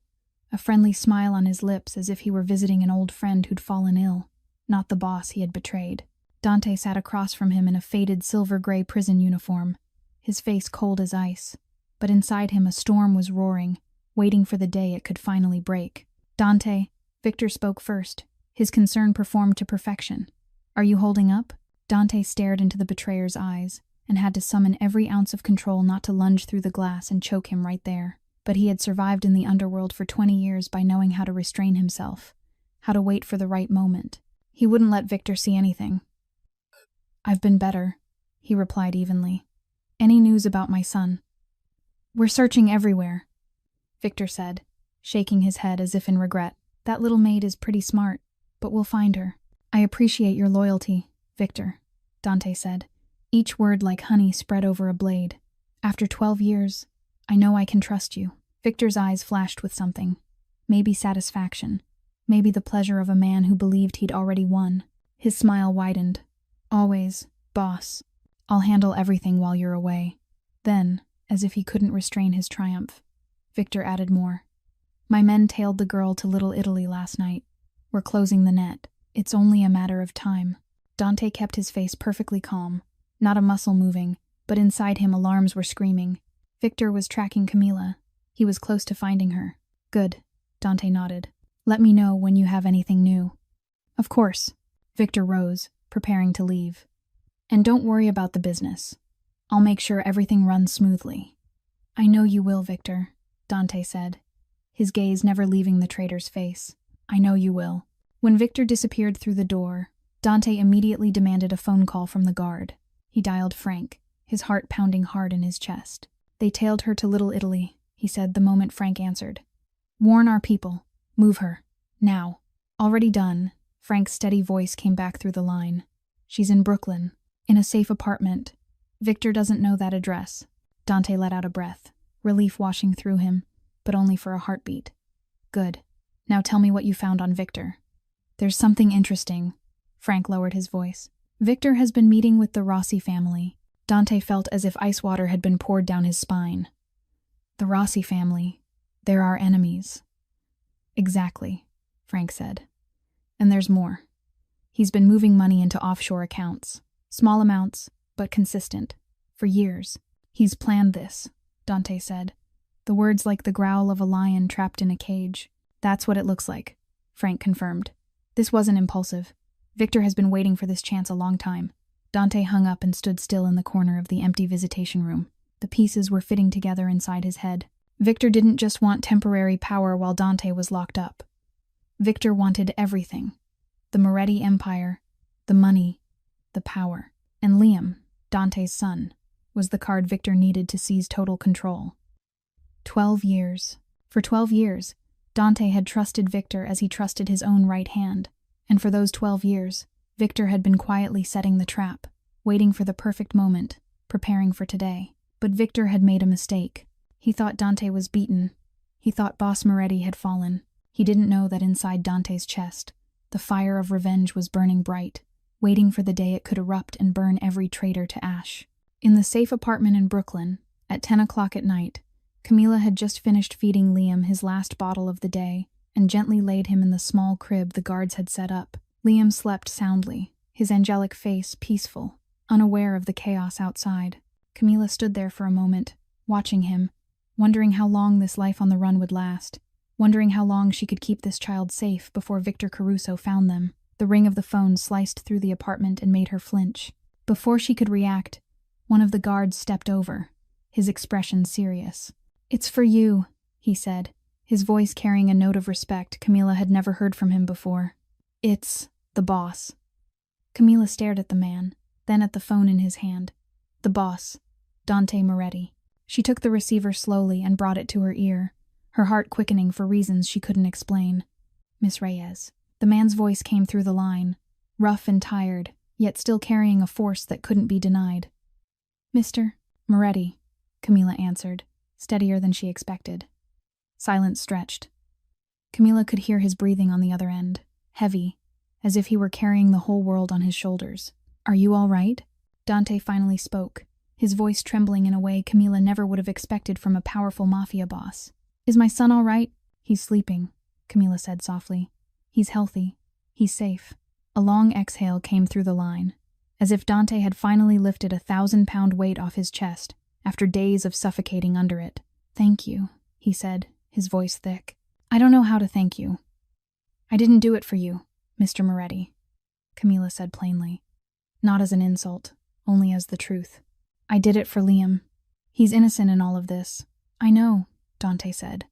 a friendly smile on his lips as if he were visiting an old friend who'd fallen ill, not the boss he had betrayed. Dante sat across from him in a faded silver-gray prison uniform, his face cold as ice, but inside him a storm was roaring, waiting for the day it could finally break. "Dante," Victor spoke first, his concern performed to perfection. "Are you holding up?" Dante stared into the betrayer's eyes and had to summon every ounce of control not to lunge through the glass and choke him right there. But he had survived in the underworld for 20 years by knowing how to restrain himself, how to wait for the right moment. He wouldn't let Victor see anything. "I've been better," he replied evenly. "Any news about my son?" "We're searching everywhere," Victor said, shaking his head as if in regret. "That little Maid is pretty smart, but we'll find her." "I appreciate your loyalty, Victor," Dante said, each word like honey spread over a blade. "After 12 years, I know I can trust you." Victor's eyes flashed with something. Maybe satisfaction. Maybe the pleasure of a man who believed he'd already won. His smile widened. "Always, boss. I'll handle everything while you're away." Then, as if he couldn't restrain his triumph, Victor added more. "My men tailed the girl to Little Italy last night. We're closing the net. It's only a matter of time." Dante kept his face perfectly calm, not a muscle moving, but inside him alarms were screaming. Victor was tracking Camila. He was close to finding her. "Good," Dante nodded. "Let me know when you have anything new." "Of course." Victor rose, preparing to leave. "And don't worry about the business. I'll make sure everything runs smoothly." "I know you will, Victor," Dante said, his gaze never leaving the traitor's face. "I know you will." When Victor disappeared through the door, Dante immediately demanded a phone call from the guard. He dialed Frank, his heart pounding hard in his chest. "They tailed her to Little Italy," he said the moment Frank answered. "Warn our people. Move her. Now." "Already done," Frank's steady voice came back through the line. "She's in Brooklyn, in a safe apartment. Victor doesn't know that address." Dante let out a breath, relief washing through him, but only for a heartbeat. "Good. Now tell me what you found on Victor." "There's something interesting." Frank lowered his voice. "Victor has been meeting with the Rossi family." Dante felt as if ice water had been poured down his spine. "The Rossi family. They're our enemies." "Exactly," Frank said. "And there's more. He's been moving money into offshore accounts. Small amounts, but consistent. For years. He's planned this," Dante said, the words like the growl of a lion trapped in a cage. "That's what it looks like," Frank confirmed. "This wasn't impulsive. Victor has been waiting for this chance a long time." Dante hung up and stood still in the corner of the empty visitation room. The pieces were fitting together inside his head. Victor didn't just want temporary power while Dante was locked up. Victor wanted everything. The Moretti empire, the money, the power. And Liam, Dante's son, was the card Victor needed to seize total control. 12 years. For 12 years, Dante had trusted Victor as he trusted his own right hand. And for those 12 years, Victor had been quietly setting the trap, waiting for the perfect moment, preparing for today. But Victor had made a mistake. He thought Dante was beaten. He thought Boss Moretti had fallen. He didn't know that inside Dante's chest, the fire of revenge was burning bright, waiting for the day it could erupt and burn every traitor to ash. In the safe apartment in Brooklyn, at 10 o'clock at night, Camila had just finished feeding Liam his last bottle of the day and gently laid him in the small crib the guards had set up. Liam slept soundly, his angelic face peaceful, unaware of the chaos outside. Camila stood there for a moment, watching him, wondering how long this life on the run would last, wondering how long she could keep this child safe before Victor Caruso found them. The ring of the phone sliced through the apartment and made her flinch. Before she could react, one of the guards stepped over, his expression serious. "It's for you," he said, his voice carrying a note of respect Camila had never heard from him before. "It's the boss." Camila stared at the man, then at the phone in his hand. The boss, Dante Moretti. She took the receiver slowly and brought it to her ear, her heart quickening for reasons she couldn't explain. "Miss Reyes." The man's voice came through the line, rough and tired, yet still carrying a force that couldn't be denied. "Mr. Moretti," Camila answered, steadier than she expected. Silence stretched. Camila could hear his breathing on the other end, heavy, as if he were carrying the whole world on his shoulders. "Are you all right?" Dante finally spoke, his voice trembling in a way Camila never would have expected from a powerful Mafia boss. "Is my son all right?" "He's sleeping," Camila said softly. "He's healthy. He's safe." A long exhale came through the line, as if Dante had finally lifted a 1,000-pound weight off his chest after days of suffocating under it. "Thank you," he said, his voice thick. "I don't know how to thank you." "I didn't do it for you, Mr. Moretti," Camila said plainly. Not as an insult, only as the truth. "I did it for Liam. He's innocent in all of this." "I know," Dante said.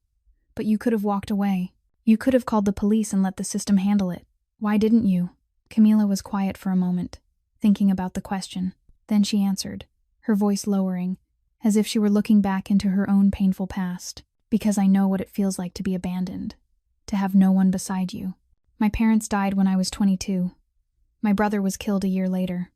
"But you could have walked away. You could have called the police and let the system handle it. Why didn't you?" Camila was quiet for a moment, thinking about the question. Then she answered, her voice lowering, as if she were looking back into her own painful past. "Because I know what it feels like to be abandoned, to have no one beside you. My parents died when I was 22. My brother was killed a year later.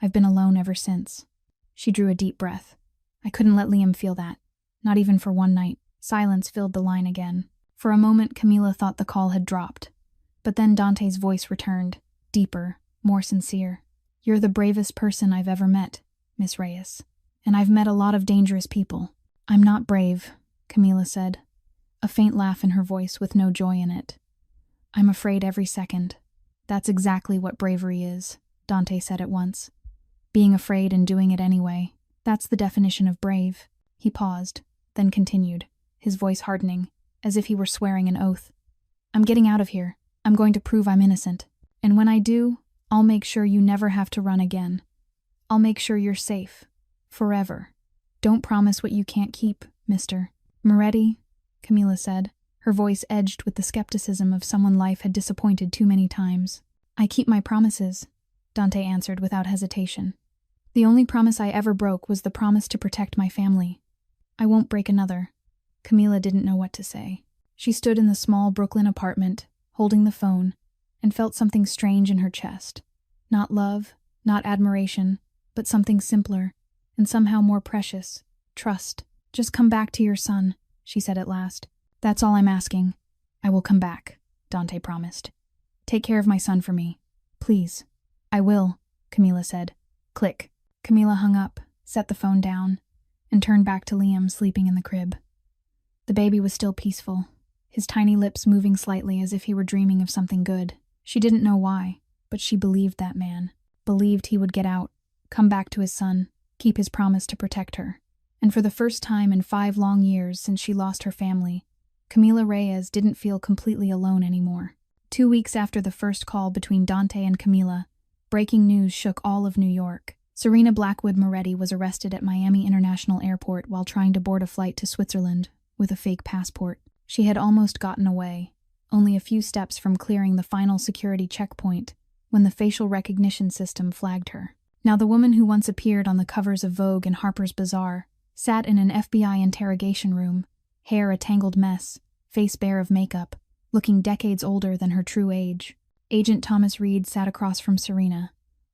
I've been alone ever since." She drew a deep breath. "I couldn't let Liam feel that, not even for one night." Silence filled the line again. For a moment, Camila thought the call had dropped. But then Dante's voice returned, deeper, more sincere. "You're the bravest person I've ever met, Miss Reyes. And I've met a lot of dangerous people." "I'm not brave," Camila said, a faint laugh in her voice with no joy in it. "I'm afraid every second." "That's exactly what bravery is," Dante said at once. "Being afraid and doing it anyway. That's the definition of brave." He paused, then continued, his voice hardening, as if he were swearing an oath. "I'm getting out of here. I'm going to prove I'm innocent. And when I do, I'll make sure you never have to run again. I'll make sure you're safe. Forever. Don't promise what you can't keep, Mr. Moretti," Camila said, her voice edged with the skepticism of someone life had disappointed too many times. "I keep my promises," Dante answered without hesitation. "The only promise I ever broke was the promise to protect my family. I won't break another." Camila didn't know what to say. She stood in the small Brooklyn apartment, holding the phone, and felt something strange in her chest. Not love, not admiration, but something simpler, and somehow more precious. Trust. "Just come back to your son," she said at last. "That's all I'm asking." "I will come back," Dante promised. "Take care of my son for me. Please." "I will," Camila said. Click. Camila hung up, set the phone down, and turned back to Liam sleeping in the crib. The baby was still peaceful, his tiny lips moving slightly as if he were dreaming of something good. She didn't know why, but she believed that man. Believed he would get out, come back to his son, keep his promise to protect her. And for the first time in 5 long years since she lost her family, Camila Reyes didn't feel completely alone anymore. 2 weeks after the first call between Dante and Camila, breaking news shook all of New York. Serena Blackwood Moretti was arrested at Miami International Airport while trying to board a flight to Switzerland. with a fake passport. She had almost gotten away, only a few steps from clearing the final security checkpoint when the facial recognition system flagged her. Now the woman who once appeared on the covers of Vogue and Harper's Bazaar sat in an FBI interrogation room, hair a tangled mess, face bare of makeup, looking decades older than her true age. Agent Thomas Reed sat across from Serena,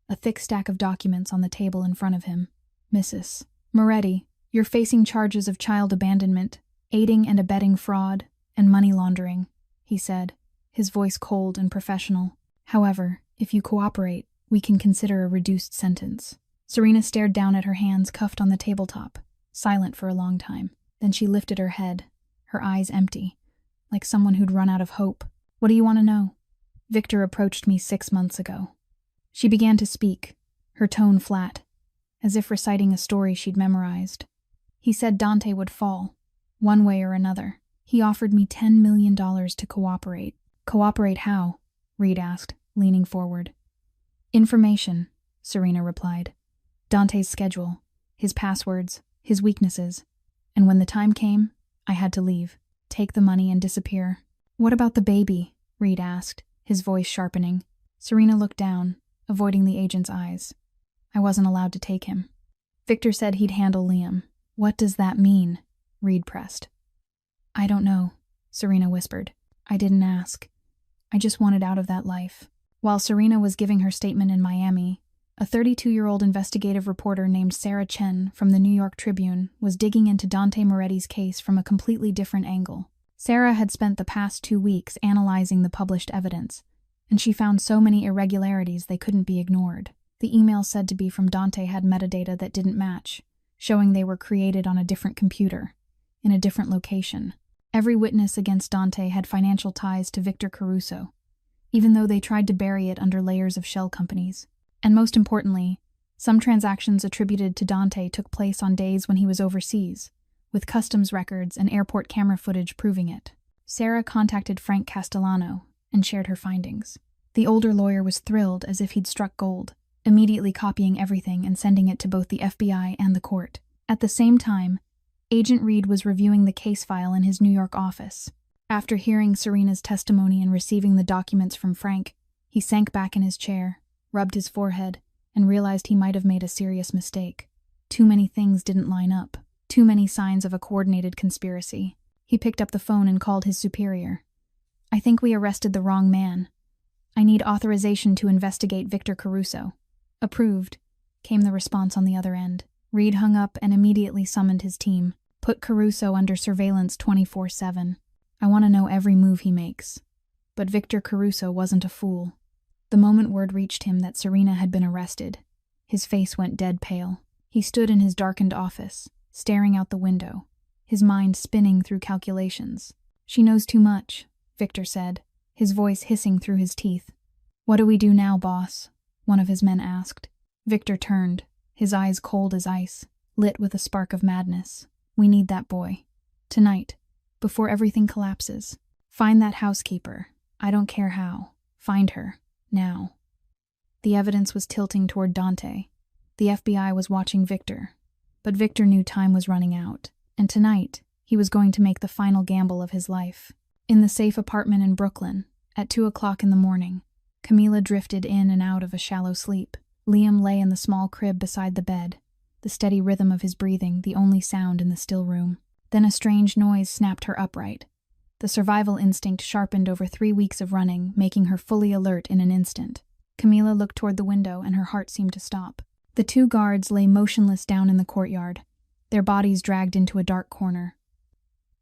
a thick stack of documents on the table in front of him. Mrs. Moretti, you're facing charges of child abandonment, aiding and abetting fraud, and money laundering, he said, his voice cold and professional. However, if you cooperate, we can consider a reduced sentence. Serena stared down at her hands cuffed on the tabletop, silent for a long time. Then she lifted her head, her eyes empty, like someone who'd run out of hope. What do you want to know? Victor approached me 6 months ago. She began to speak, her tone flat, as if reciting a story she'd memorized. He said Dante would fall, one way or another. He offered me $10 million to cooperate. Cooperate how? Reed asked, leaning forward. Information, Serena replied. Dante's schedule, his passwords, his weaknesses. And when the time came, I had to leave, take the money and disappear. What about the baby? Reed asked, his voice sharpening. Serena looked down, avoiding the agent's eyes. I wasn't allowed to take him. Victor said he'd handle Liam. What does that mean? Reed pressed. I don't know, Serena whispered. I didn't ask. I just wanted out of that life. While Serena was giving her statement in Miami, a 32-year-old investigative reporter named Sarah Chen from the New York Tribune was digging into Dante Moretti's case from a completely different angle. Sarah had spent the past 2 weeks analyzing the published evidence, and she found so many irregularities they couldn't be ignored. The email said to be from Dante had metadata that didn't match, showing they were created on a different computer, in a different location. Every witness against Dante had financial ties to Victor Caruso, even though they tried to bury it under layers of shell companies. And most importantly, some transactions attributed to Dante took place on days when he was overseas, with customs records and airport camera footage proving it. Sarah contacted Frank Castellano and shared her findings. The older lawyer was thrilled as if he'd struck gold, immediately copying everything and sending it to both the FBI and the court. At the same time, Agent Reed was reviewing the case file in his New York office. After hearing Serena's testimony and receiving the documents from Frank, he sank back in his chair, rubbed his forehead, and realized he might have made a serious mistake. Too many things didn't line up. Too many signs of a coordinated conspiracy. He picked up the phone and called his superior. I think we arrested the wrong man. I need authorization to investigate Victor Caruso. Approved, came the response on the other end. Reed hung up and immediately summoned his team. Put Caruso under surveillance 24/7. I want to know every move he makes. But Victor Caruso wasn't a fool. The moment word reached him that Serena had been arrested, his face went dead pale. He stood in his darkened office, staring out the window, his mind spinning through calculations. She knows too much, Victor said, his voice hissing through his teeth. What do we do now, boss? One of his men asked. Victor turned, his eyes cold as ice, lit with a spark of madness. We need that boy. Tonight, before everything collapses. Find that housekeeper. I don't care how. Find her. Now. The evidence was tilting toward Dante. The FBI was watching Victor. But Victor knew time was running out. And tonight, he was going to make the final gamble of his life. In the safe apartment in Brooklyn, at 2 o'clock in the morning, Camila drifted in and out of a shallow sleep. Liam lay in the small crib beside the bed, the steady rhythm of his breathing the only sound in the still room. Then a strange noise snapped her upright. The survival instinct sharpened over 3 weeks of running, making her fully alert in an instant. Camila looked toward the window and her heart seemed to stop. The 2 guards lay motionless down in the courtyard, their bodies dragged into a dark corner.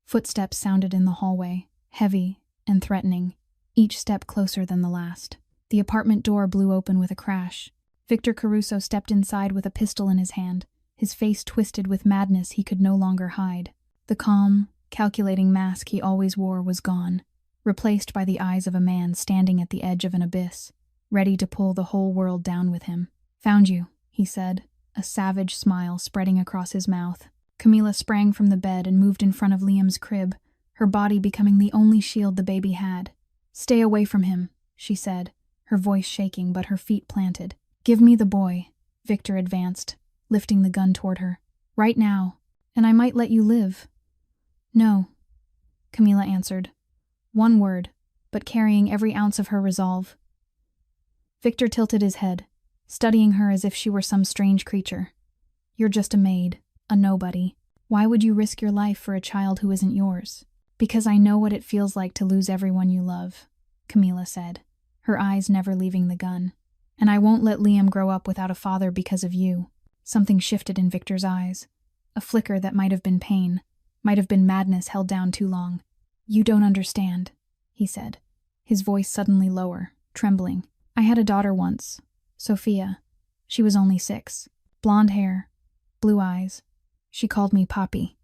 Footsteps sounded in the hallway, heavy and threatening, each step closer than the last. The apartment door blew open with a crash. Victor Caruso stepped inside with a pistol in his hand, his face twisted with madness he could no longer hide. The calm, calculating mask he always wore was gone, replaced by the eyes of a man standing at the edge of an abyss, ready to pull the whole world down with him. Found you, he said, a savage smile spreading across his mouth. Camila sprang from the bed and moved in front of Liam's crib, her body becoming the only shield the baby had. Stay away from him, she said, her voice shaking but her feet planted. Give me the boy, Victor advanced, lifting the gun toward her. Right now, and I might let you live. No, Camila answered. One word, but carrying every ounce of her resolve. Victor tilted his head, studying her as if she were some strange creature. You're just a maid, a nobody. Why would you risk your life for a child who isn't yours? Because I know what it feels like to lose everyone you love, Camila said, her eyes never leaving the gun. And I won't let Liam grow up without a father because of you. Something shifted in Victor's eyes. A flicker that might have been pain, might have been madness held down too long. You don't understand, he said, his voice suddenly lower, trembling. I had a daughter once, Sophia. She was only 6. Blonde hair, blue eyes. She called me Poppy.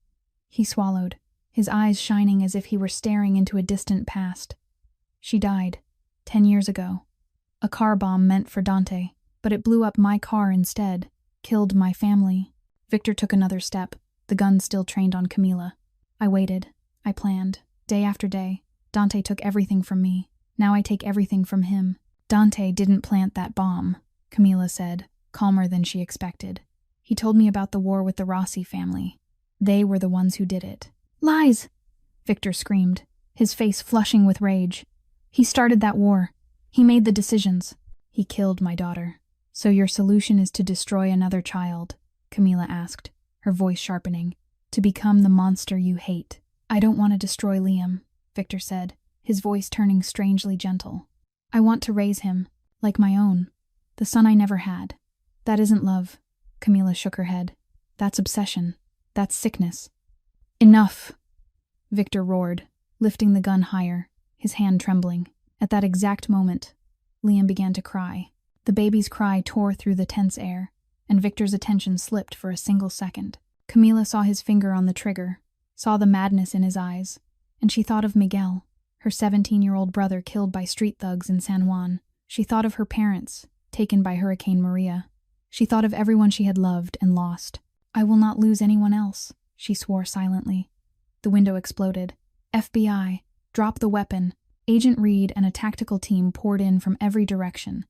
He swallowed, his eyes shining as if he were staring into a distant past. She died, 10 years ago. A car bomb meant for Dante, but it blew up my car instead, killed my family. Victor took another step, the gun still trained on Camila. I waited. I planned. Day after day. Dante took everything from me. Now I take everything from him. Dante didn't plant that bomb, Camila said, calmer than she expected. He told me about the war with the Rossi family. They were the ones who did it. Lies! Victor screamed, his face flushing with rage. He started that war. He made the decisions. He killed my daughter. So your solution is to destroy another child? Camila asked, her voice sharpening. To become the monster you hate. I don't want to destroy Liam, Victor said, his voice turning strangely gentle. I want to raise him, like my own. The son I never had. That isn't love. Camila shook her head. That's obsession. That's sickness. Enough! Victor roared, lifting the gun higher, his hand trembling. At that exact moment, Liam began to cry. The baby's cry tore through the tense air, and Victor's attention slipped for a single second. Camila saw his finger on the trigger, saw the madness in his eyes, and she thought of Miguel, her 17-year-old brother killed by street thugs in San Juan. She thought of her parents, taken by Hurricane Maria. She thought of everyone she had loved and lost. I will not lose anyone else, she swore silently. The window exploded. FBI, drop the weapon. Agent Reed and a tactical team poured in from every direction.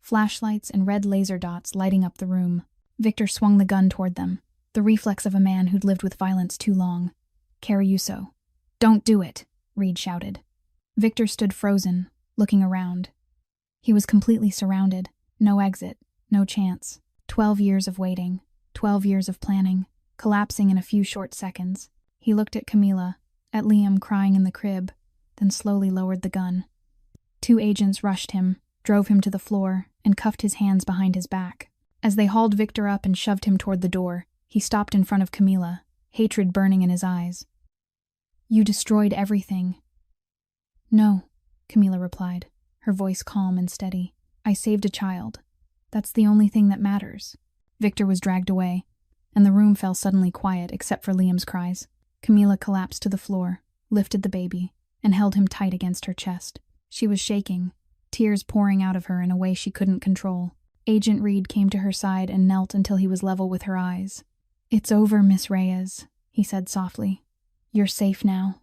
Flashlights and red laser dots lighting up the room. Victor swung the gun toward them, the reflex of a man who'd lived with violence too long. Cariuso. Don't do it, Reed shouted. Victor stood frozen, looking around. He was completely surrounded. No exit, no chance. 12 years of waiting, 12 years of planning, collapsing in a few short seconds. He looked at Camila, at Liam crying in the crib, then slowly lowered the gun. 2 agents rushed him, drove him to the floor, and cuffed his hands behind his back. As they hauled Victor up and shoved him toward the door, he stopped in front of Camila, hatred burning in his eyes. You destroyed everything. No, Camila replied, her voice calm and steady. I saved a child. That's the only thing that matters. Victor was dragged away, and the room fell suddenly quiet except for Liam's cries. Camila collapsed to the floor, lifted the baby, and held him tight against her chest. She was shaking, tears pouring out of her in a way she couldn't control. Agent Reed came to her side and knelt until he was level with her eyes. It's over, Miss Reyes, he said softly. You're safe now,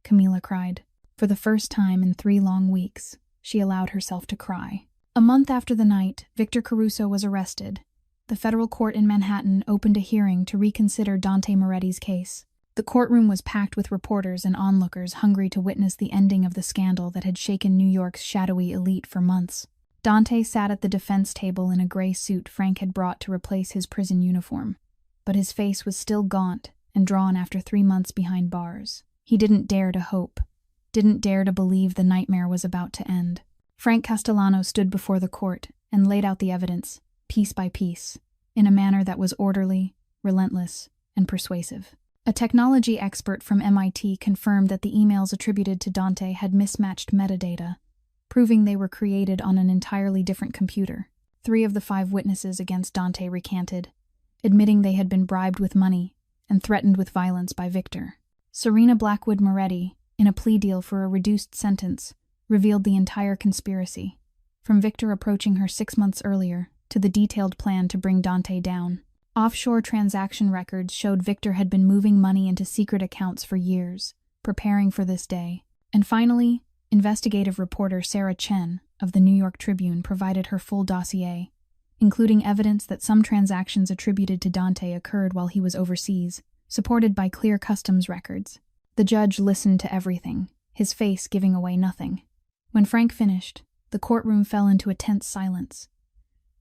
Camila cried. For the first time in 3 long weeks, she allowed herself to cry. A month after the night, Victor Caruso was arrested. The federal court in Manhattan opened a hearing to reconsider Dante Moretti's case. The courtroom was packed with reporters and onlookers hungry to witness the ending of the scandal that had shaken New York's shadowy elite for months. Dante sat at the defense table in a gray suit Frank had brought to replace his prison uniform, but his face was still gaunt and drawn after 3 months behind bars. He didn't dare to hope, didn't dare to believe the nightmare was about to end. Frank Castellano stood before the court and laid out the evidence, piece by piece, in a manner that was orderly, relentless, and persuasive. A technology expert from MIT confirmed that the emails attributed to Dante had mismatched metadata, proving they were created on an entirely different computer. 3 of the 5 witnesses against Dante recanted, admitting they had been bribed with money and threatened with violence by Victor. Serena Blackwood Moretti, in a plea deal for a reduced sentence, revealed the entire conspiracy, from Victor approaching her 6 months earlier to the detailed plan to bring Dante down. Offshore transaction records showed Victor had been moving money into secret accounts for years, preparing for this day. And finally, investigative reporter Sarah Chen of the New York Tribune provided her full dossier, including evidence that some transactions attributed to Dante occurred while he was overseas, supported by clear customs records. The judge listened to everything, his face giving away nothing. When Frank finished, the courtroom fell into a tense silence.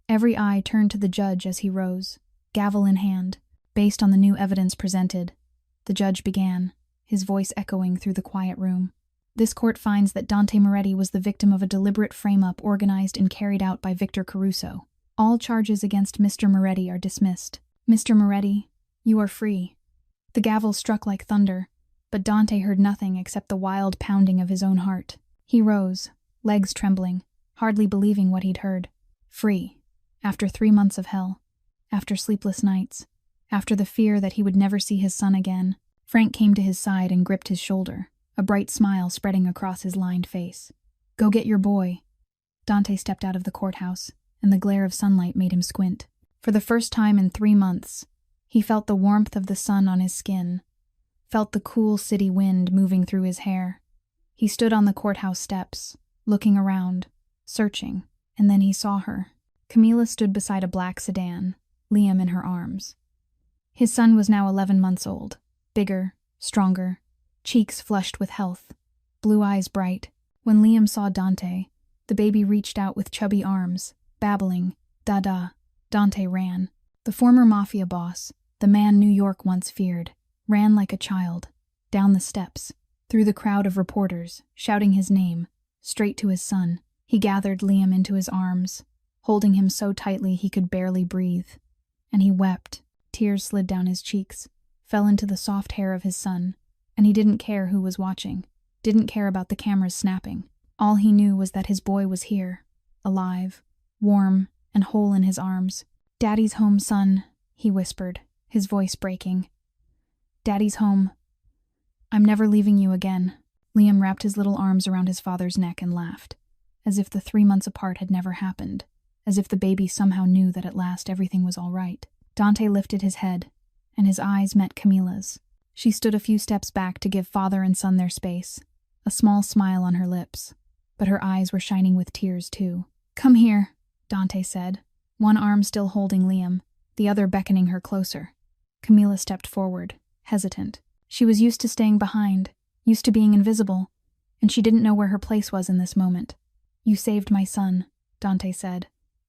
Every eye turned to the judge as he rose, gavel in hand. Based on the new evidence presented, the judge began, his voice echoing through the quiet room. This court finds that Dante Moretti was the victim of a deliberate frame-up organized and carried out by Victor Caruso. All charges against Mr. Moretti are dismissed. Mr. Moretti, you are free. The gavel struck like thunder, but Dante heard nothing except the wild pounding of his own heart. He rose, legs trembling, hardly believing what he'd heard. Free. After 3 months of hell. After sleepless nights. After the fear that he would never see his son again. Frank came to his side and gripped his shoulder, a bright smile spreading across his lined face. Go get your boy. Dante stepped out of the courthouse, and the glare of sunlight made him squint. For the first time in 3 months, he felt the warmth of the sun on his skin, felt the cool city wind moving through his hair. He stood on the courthouse steps, looking around, searching, and then he saw her. Camila stood beside a black sedan, Liam in her arms. His son was now 11 months old, bigger, stronger, cheeks flushed with health, blue eyes bright. When Liam saw Dante, the baby reached out with chubby arms, babbling, "Dada." Dante ran. The former Mafia boss, the man New York once feared, ran like a child, down the steps, through the crowd of reporters, shouting his name, straight to his son. He gathered Liam into his arms, holding him so tightly he could barely breathe. And he wept. Tears slid down his cheeks, fell into the soft hair of his son, and he didn't care who was watching, didn't care about the cameras snapping. All he knew was that his boy was here, alive, warm, and whole in his arms. "Daddy's home, son," he whispered, his voice breaking. "Daddy's home. I'm never leaving you again." Liam wrapped his little arms around his father's neck and laughed, as if the 3 months apart had never happened, as if the baby somehow knew that at last everything was all right. Dante lifted his head, and his eyes met Camila's. She stood a few steps back to give father and son their space, a small smile on her lips, but her eyes were shining with tears too. "Come here," Dante said, one arm still holding Liam, the other beckoning her closer. Camila stepped forward, hesitant. She was used to staying behind, used to being invisible, and she didn't know where her place was in this moment. "You saved my son," Dante said,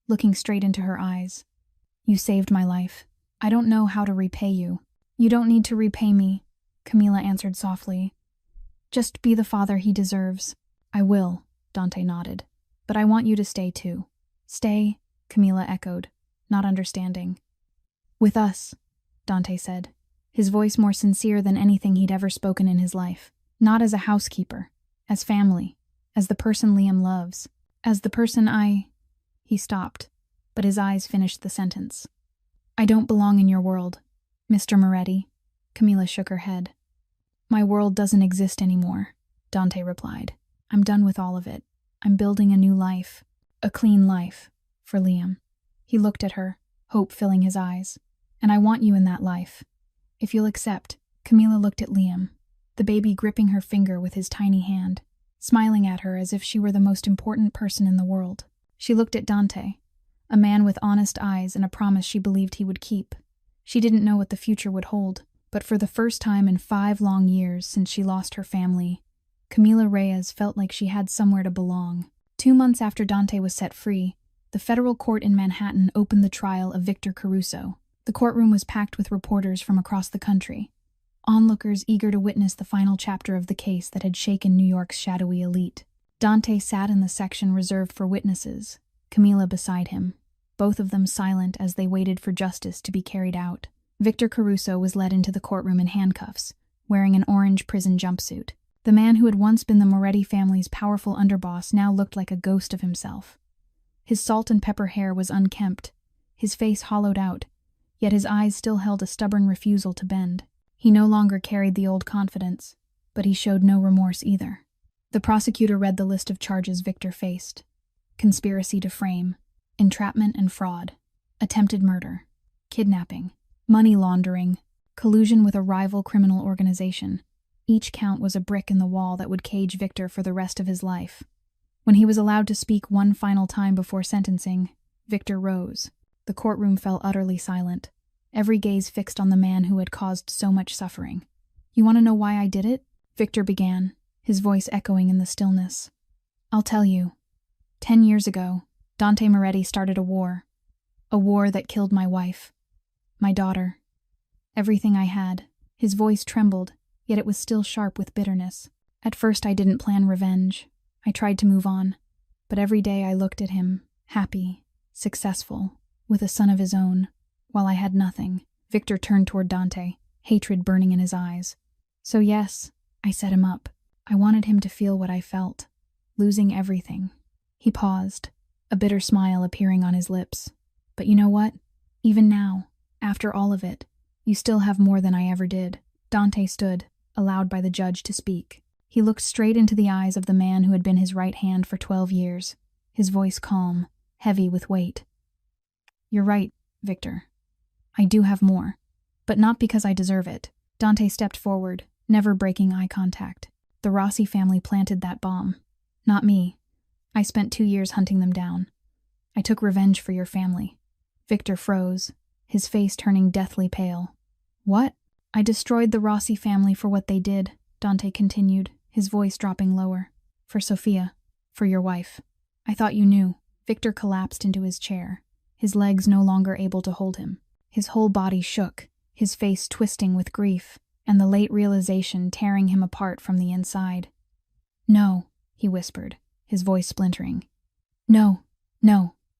looking straight into her eyes. "You saved my life. I don't know how to repay you." "You don't need to repay me," Camila answered softly. "Just be the father he deserves." "I will," Dante nodded. "But I want you to stay too." "Stay," Camila echoed, not understanding. "With us," Dante said, his voice more sincere than anything he'd ever spoken in his life. "Not as a housekeeper, as family, as the person Liam loves, as the person He stopped, but his eyes finished the sentence. "I don't belong in your world, Mr. Moretti." Camila shook her head. "My world doesn't exist anymore," Dante replied. "I'm done with all of it. I'm building a new life, a clean life, for Liam." He looked at her, hope filling his eyes. "And I want you in that life. If you'll accept." Camila looked at Liam, the baby gripping her finger with his tiny hand, smiling at her as if she were the most important person in the world. She looked at Dante, a man with honest eyes and a promise she believed he would keep. She didn't know what the future would hold, but for the first time in 5 long years since she lost her family, Camila Reyes felt like she had somewhere to belong. 2 months after Dante was set free, the federal court in Manhattan opened the trial of Victor Caruso. The courtroom was packed with reporters from across the country, onlookers eager to witness the final chapter of the case that had shaken New York's shadowy elite. Dante sat in the section reserved for witnesses, Camila beside him, both of them silent as they waited for justice to be carried out. Victor Caruso was led into the courtroom in handcuffs, wearing an orange prison jumpsuit. The man who had once been the Moretti family's powerful underboss now looked like a ghost of himself. His salt and pepper hair was unkempt, his face hollowed out, yet his eyes still held a stubborn refusal to bend. He no longer carried the old confidence, but he showed no remorse either. The prosecutor read the list of charges Victor faced: conspiracy to frame, entrapment and fraud, attempted murder, kidnapping, money laundering, collusion with a rival criminal organization. Each count was a brick in the wall that would cage Victor for the rest of his life. When he was allowed to speak one final time before sentencing, Victor rose. The courtroom fell utterly silent, every gaze fixed on the man who had caused so much suffering. "You want to know why I did it?" Victor began, his voice echoing in the stillness. I'll tell you. 10 years ago, Dante Moretti started a war. A war that killed my wife. My daughter. Everything I had. His voice trembled, yet it was still sharp with bitterness. At first I didn't plan revenge. I tried to move on. But every day I looked at him, happy, successful, with a son of his own, while I had nothing. Victor turned toward Dante, hatred burning in his eyes. So yes, I set him up. I wanted him to feel what I felt, losing everything. He paused, a bitter smile appearing on his lips. But you know what? Even now, after all of it, you still have more than I ever did. Dante stood, allowed by the judge to speak. He looked straight into the eyes of the man who had been his right hand for 12 years, his voice calm, heavy with weight. You're right, Victor. I do have more, but not because I deserve it. Dante stepped forward, never breaking eye contact. The Rossi family planted that bomb. Not me. I spent 2 years hunting them down. I took revenge for your family. Victor froze, his face turning deathly pale. What? I destroyed the Rossi family for what they did, Dante continued, his voice dropping lower. For Sophia. For your wife. I thought you knew. Victor collapsed into his chair, his legs no longer able to hold him. His whole body shook, his face twisting with grief, and the late realization tearing him apart from the inside. No, he whispered, his voice splintering. No,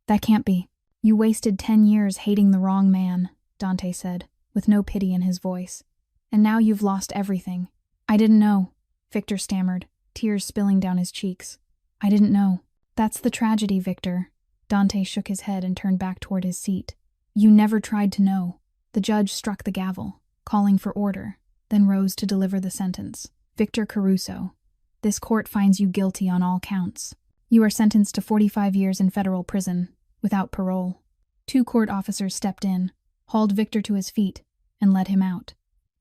that can't be. You wasted 10 years hating the wrong man, Dante said, with no pity in his voice. And now you've lost everything. I didn't know, Victor stammered, tears spilling down his cheeks. I didn't know. That's the tragedy, Victor. Dante shook his head and turned back toward his seat. You never tried to know. The judge struck the gavel, calling for order, then rose to deliver the sentence. Victor Caruso, this court finds you guilty on all counts. You are sentenced to 45 years in federal prison, without parole. 2 court officers stepped in, hauled Victor to his feet, and led him out.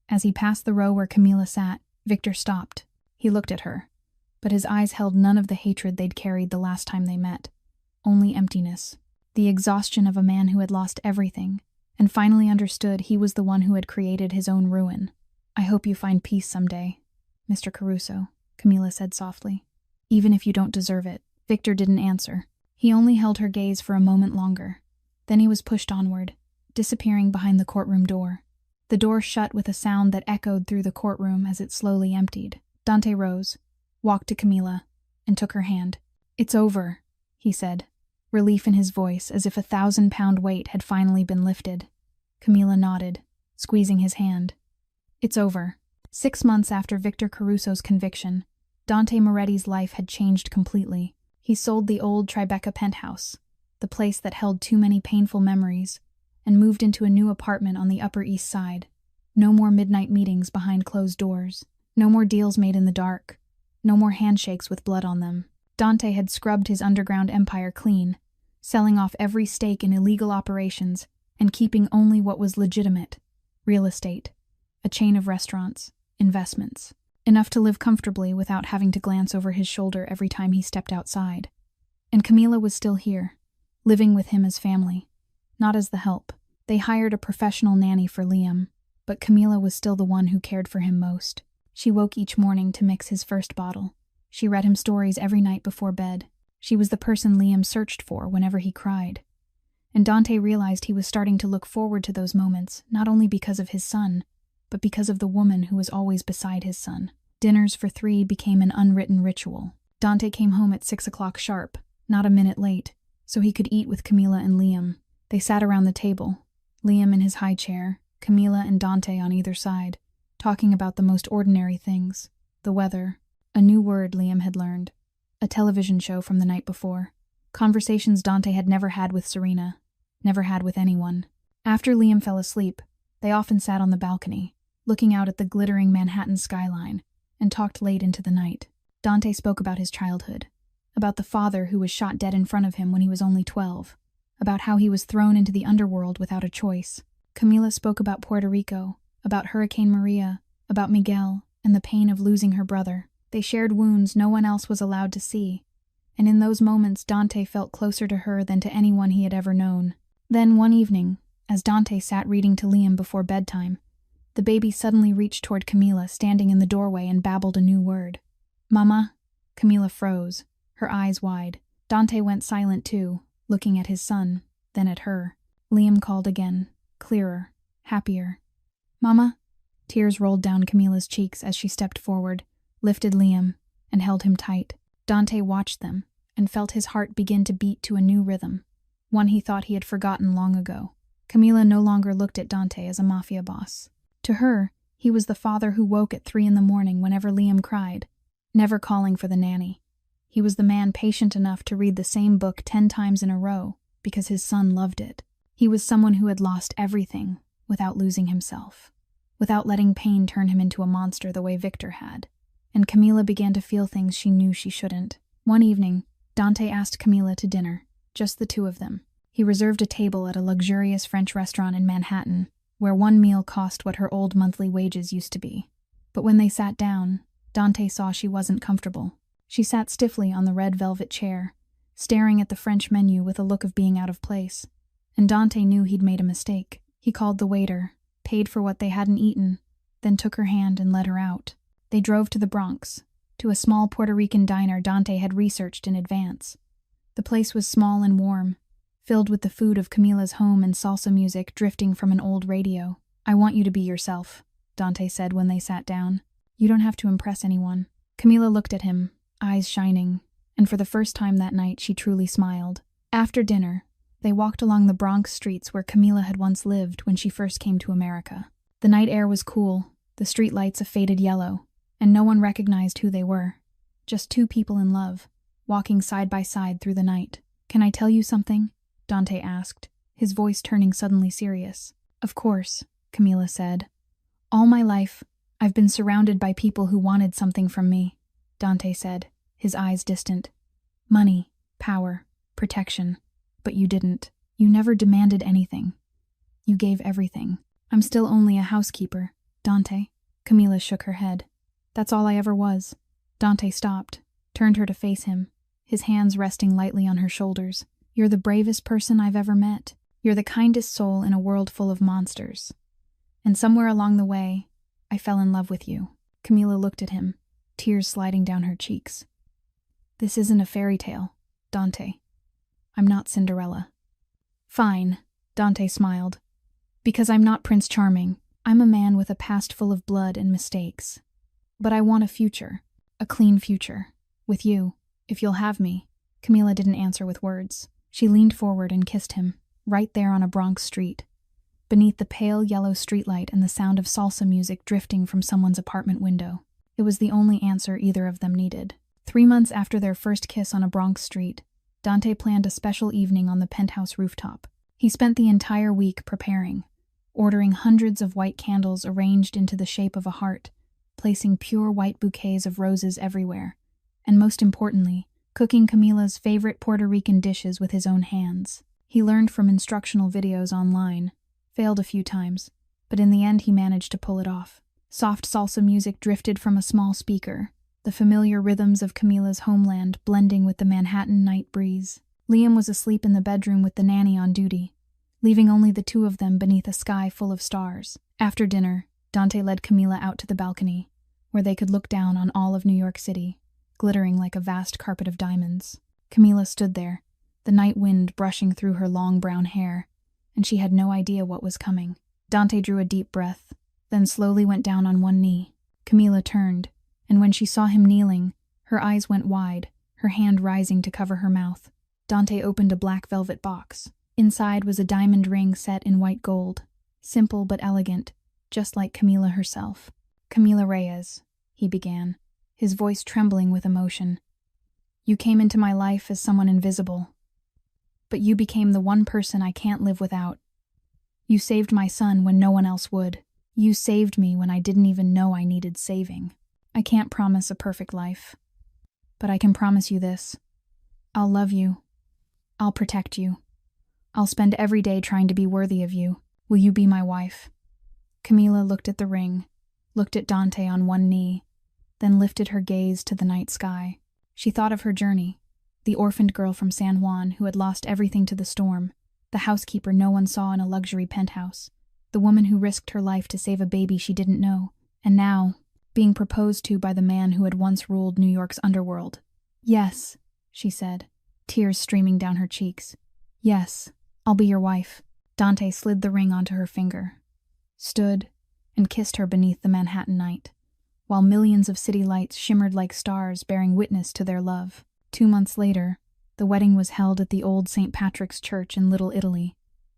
As he passed the row where Camila sat, Victor stopped. He looked at her, but his eyes held none of the hatred they'd carried the last time they met. Only emptiness. The exhaustion of a man who had lost everything, and finally understood he was the one who had created his own ruin. I hope you find peace someday, Mr. Caruso, Camila said softly. Even if you don't deserve it. Victor didn't answer. He only held her gaze for a moment longer. Then he was pushed onward, disappearing behind the courtroom door. The door shut with a sound that echoed through the courtroom as it slowly emptied. Dante rose, walked to Camila, and took her hand. It's over, he said, relief in his voice as if a 1,000-pound weight had finally been lifted. Camila nodded, squeezing his hand. It's over. 6 months after Victor Caruso's conviction, Dante Moretti's life had changed completely. He sold the old Tribeca penthouse, the place that held too many painful memories, and moved into a new apartment on the Upper East Side. No more midnight meetings behind closed doors. No more deals made in the dark. No more handshakes with blood on them. Dante had scrubbed his underground empire clean, selling off every stake in illegal operations and keeping only what was legitimate: real estate, a chain of restaurants, investments, enough to live comfortably without having to glance over his shoulder every time he stepped outside. And Camila was still here, living with him as family, not as the help. They hired a professional nanny for Liam, but Camila was still the one who cared for him most. She woke each morning to mix his first bottle. She read him stories every night before bed. She was the person Liam searched for whenever he cried. And Dante realized he was starting to look forward to those moments, not only because of his son, but because of the woman who was always beside his son. Dinners for 3 became an unwritten ritual. Dante came home at 6 o'clock sharp, not a minute late, so he could eat with Camila and Liam. They sat around the table, Liam in his high chair, Camila and Dante on either side, talking about the most ordinary things: the weather, a new word Liam had learned, a television show from the night before, conversations Dante had never had with Serena, never had with anyone. After Liam fell asleep, they often sat on the balcony, looking out at the glittering Manhattan skyline, and talked late into the night. Dante spoke about his childhood, about the father who was shot dead in front of him when he was only 12, about how he was thrown into the underworld without a choice. Camila spoke about Puerto Rico, about Hurricane Maria, about Miguel, and the pain of losing her brother. They shared wounds no one else was allowed to see, and in those moments Dante felt closer to her than to anyone he had ever known. Then one evening, as Dante sat reading to Liam before bedtime, The baby suddenly reached toward Camila, standing in the doorway, and babbled a new word. "Mama?" Camila froze, her eyes wide. Dante went silent too, looking at his son, then at her. Liam called again, clearer, happier. "Mama?" Tears rolled down Camila's cheeks as she stepped forward, lifted Liam, and held him tight. Dante watched them, and felt his heart begin to beat to a new rhythm, one he thought he had forgotten long ago. Camila no longer looked at Dante as a mafia boss. To her, he was the father who woke at 3 a.m. whenever Liam cried, never calling for the nanny. He was the man patient enough to read the same book 10 times in a row because his son loved it. He was someone who had lost everything without losing himself, without letting pain turn him into a monster the way Victor had. And Camila began to feel things she knew she shouldn't. One evening, Dante asked Camila to dinner, just the two of them. He reserved a table at a luxurious French restaurant in Manhattan, where one meal cost what her old monthly wages used to be. But when they sat down, Dante saw she wasn't comfortable. She sat stiffly on the red velvet chair, staring at the French menu with a look of being out of place. And Dante knew he'd made a mistake. He called the waiter, paid for what they hadn't eaten, then took her hand and led her out. They drove to the Bronx, to a small Puerto Rican diner Dante had researched in advance. The place was small and warm, filled with the food of Camila's home and salsa music drifting from an old radio. "I want you to be yourself," Dante said when they sat down. "You don't have to impress anyone." Camila looked at him, eyes shining, and for the first time that night she truly smiled. After dinner, they walked along the Bronx streets where Camila had once lived when she first came to America. The night air was cool, the street lights a faded yellow, and no one recognized who they were. Just two people in love, walking side by side through the night. "Can I tell you something?" Dante asked, his voice turning suddenly serious. "Of course," Camila said. "All my life, I've been surrounded by people who wanted something from me," Dante said, his eyes distant. "Money, power, protection. But you didn't. You never demanded anything. You gave everything. I'm still only a housekeeper, Dante." Camila shook her head. "That's all I ever was." Dante stopped, turned her to face him, his hands resting lightly on her shoulders. "You're the bravest person I've ever met. You're the kindest soul in a world full of monsters. And somewhere along the way, I fell in love with you." Camila looked at him, tears sliding down her cheeks. "This isn't a fairy tale, Dante. I'm not Cinderella." "Fine," Dante smiled. "Because I'm not Prince Charming. I'm a man with a past full of blood and mistakes. But I want a future, a clean future, with you, if you'll have me." Camila didn't answer with words. She leaned forward and kissed him, right there on a Bronx street, beneath the pale yellow streetlight and the sound of salsa music drifting from someone's apartment window. It was the only answer either of them needed. 3 months after their first kiss on a Bronx street, Dante planned a special evening on the penthouse rooftop. He spent the entire week preparing, ordering hundreds of white candles arranged into the shape of a heart, placing pure white bouquets of roses everywhere, and most importantly, cooking Camila's favorite Puerto Rican dishes with his own hands. He learned from instructional videos online, failed a few times, but in the end he managed to pull it off. Soft salsa music drifted from a small speaker, the familiar rhythms of Camila's homeland blending with the Manhattan night breeze. Liam was asleep in the bedroom with the nanny on duty, leaving only the two of them beneath a sky full of stars. After dinner, Dante led Camila out to the balcony, where they could look down on all of New York City, glittering like a vast carpet of diamonds. Camila stood there, the night wind brushing through her long brown hair, and she had no idea what was coming. Dante drew a deep breath, then slowly went down on one knee. Camila turned, and when she saw him kneeling, her eyes went wide, her hand rising to cover her mouth. Dante opened a black velvet box. Inside was a diamond ring set in white gold, simple but elegant, just like Camila herself. "Camila Reyes," he began, his voice trembling with emotion. "You came into my life as someone invisible, but you became the one person I can't live without. You saved my son when no one else would. You saved me when I didn't even know I needed saving. I can't promise a perfect life, but I can promise you this. I'll love you. I'll protect you. I'll spend every day trying to be worthy of you. Will you be my wife?" Camila looked at the ring, looked at Dante on one knee, then lifted her gaze to the night sky. She thought of her journey, the orphaned girl from San Juan who had lost everything to the storm, the housekeeper no one saw in a luxury penthouse, the the woman who risked her life to save a baby she didn't know, and now, being proposed to by the man who had once ruled New York's underworld. "Yes," she said, tears streaming down her cheeks. "Yes, I'll be your wife." Dante slid the ring onto her finger, stood, and kissed her beneath the Manhattan night, while millions of city lights shimmered like stars bearing witness to their love. 2 months later, the wedding was held at the old St. Patrick's Church in Little Italy,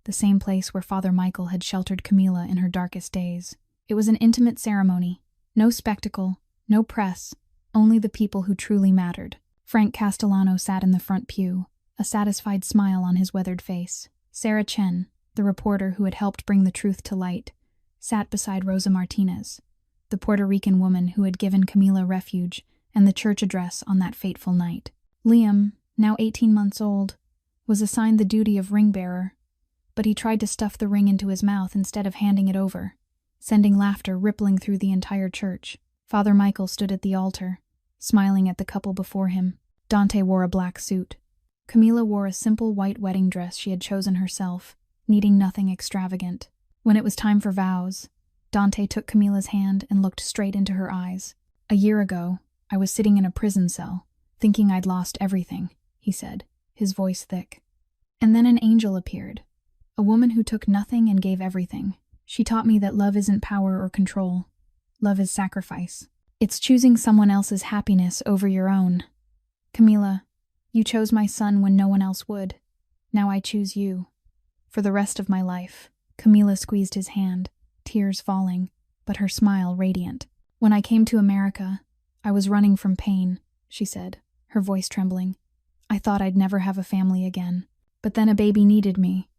the same place where Father Michael had sheltered Camilla in her darkest days. It was an intimate ceremony. No spectacle, no press, only the people who truly mattered. Frank Castellano sat in the front pew, a satisfied smile on his weathered face. Sarah Chen, the reporter who had helped bring the truth to light, sat beside Rosa Martinez, the Puerto Rican woman who had given Camila refuge and the church address on that fateful night. Liam, now 18 months old, was assigned the duty of ring bearer, but he tried to stuff the ring into his mouth instead of handing it over, sending laughter rippling through the entire church. Father Michael stood at the altar, smiling at the couple before him. Dante wore a black suit. Camila wore a simple white wedding dress she had chosen herself, needing nothing extravagant. When it was time for vows, Dante took Camila's hand and looked straight into her eyes. "A year ago, I was sitting in a prison cell, thinking I'd lost everything," he said, his voice thick. "And then an angel appeared, a woman who took nothing and gave everything. She taught me that love isn't power or control. Love is sacrifice. It's choosing someone else's happiness over your own. Camila, you chose my son when no one else would. Now I choose you. For the rest of my life." Camila squeezed his hand, tears falling, but her smile radiant. "When I came to America, I was running from pain," she said, her voice trembling. "I thought I'd never have a family again. But then a baby needed me,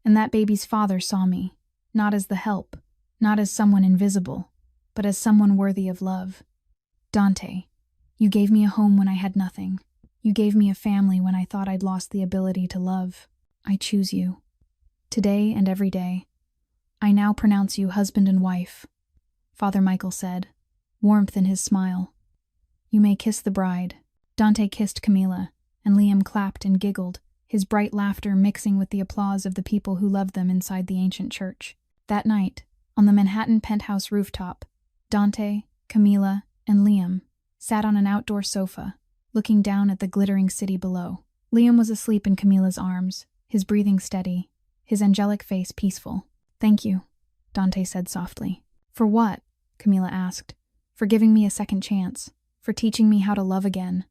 and that baby's father saw me, not as the help, not as someone invisible, but as someone worthy of love. Dante, you gave me a home when I had nothing. You gave me a family when I thought I'd lost the ability to love. I choose you. Today and every day. I now pronounce you husband and wife," Father Michael said, warmth in his smile. "You may kiss the bride." Dante kissed Camila, and Liam clapped and giggled, his bright laughter mixing with the applause of the people who loved them inside the ancient church. That night, on the Manhattan penthouse rooftop, Dante, Camila, and Liam sat on an outdoor sofa, looking down at the glittering city below. Liam was asleep in Camila's arms, his breathing steady, his angelic face peaceful. "Thank you," Dante said softly. "For what?" Camila asked. "For giving me a second chance, for teaching me how to love again."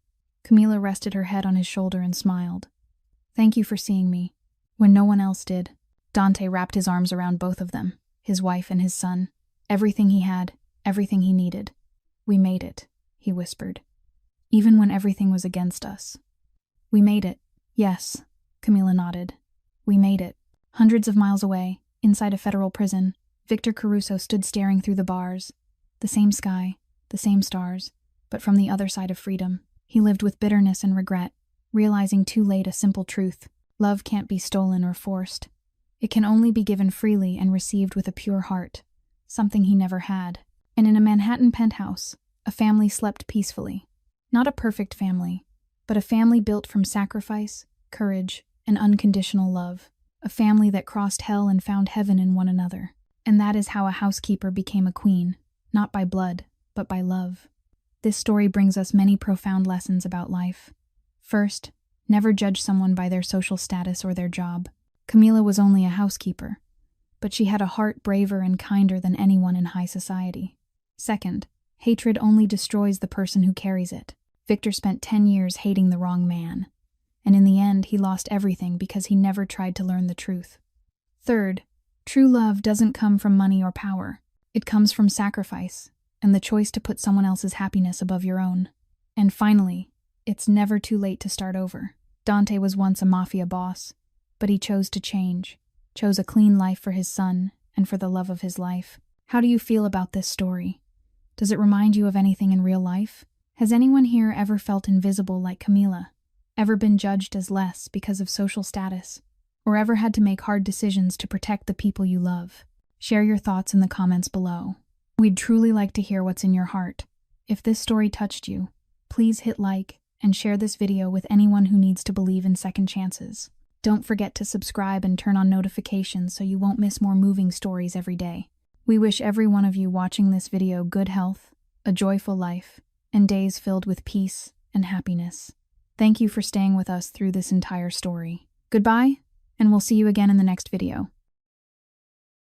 Camila rested her head on his shoulder and smiled. "Thank you for seeing me, when no one else did." Dante wrapped his arms around both of them, his wife and his son, everything he had, everything he needed. "We made it," he whispered, "even when everything was against us." "We made it." "Yes," Camila nodded. "We made it." Hundreds of miles away, inside a federal prison, Victor Caruso stood staring through the bars. The same sky, the same stars, but from the other side of freedom. He lived with bitterness and regret, realizing too late a simple truth. Love can't be stolen or forced. It can only be given freely and received with a pure heart, something he never had. And in a Manhattan penthouse, a family slept peacefully. Not a perfect family, but a family built from sacrifice, courage, and unconditional love. A family that crossed hell and found heaven in one another. And that is how a housekeeper became a queen, not by blood, but by love. This story brings us many profound lessons about life. First, never judge someone by their social status or their job. Camila was only a housekeeper, but she had a heart braver and kinder than anyone in high society. Second, hatred only destroys the person who carries it. Victor spent 10 years hating the wrong man, and in the end he lost everything because he never tried to learn the truth. Third, true love doesn't come from money or power. It comes from sacrifice and the choice to put someone else's happiness above your own. And finally, it's never too late to start over. Dante was once a Mafia boss, but he chose to change, chose a clean life for his son and for the love of his life. How do you feel about this story? Does it remind you of anything in real life? Has anyone here ever felt invisible like Camila? Ever been judged as less because of social status? Or ever had to make hard decisions to protect the people you love? Share your thoughts in the comments below. We'd truly like to hear what's in your heart. If this story touched you, please hit like and share this video with anyone who needs to believe in second chances. Don't forget to subscribe and turn on notifications so you won't miss more moving stories every day. We wish every one of you watching this video good health, a joyful life, and days filled with peace and happiness. Thank you for staying with us through this entire story. Goodbye, and we'll see you again in the next video.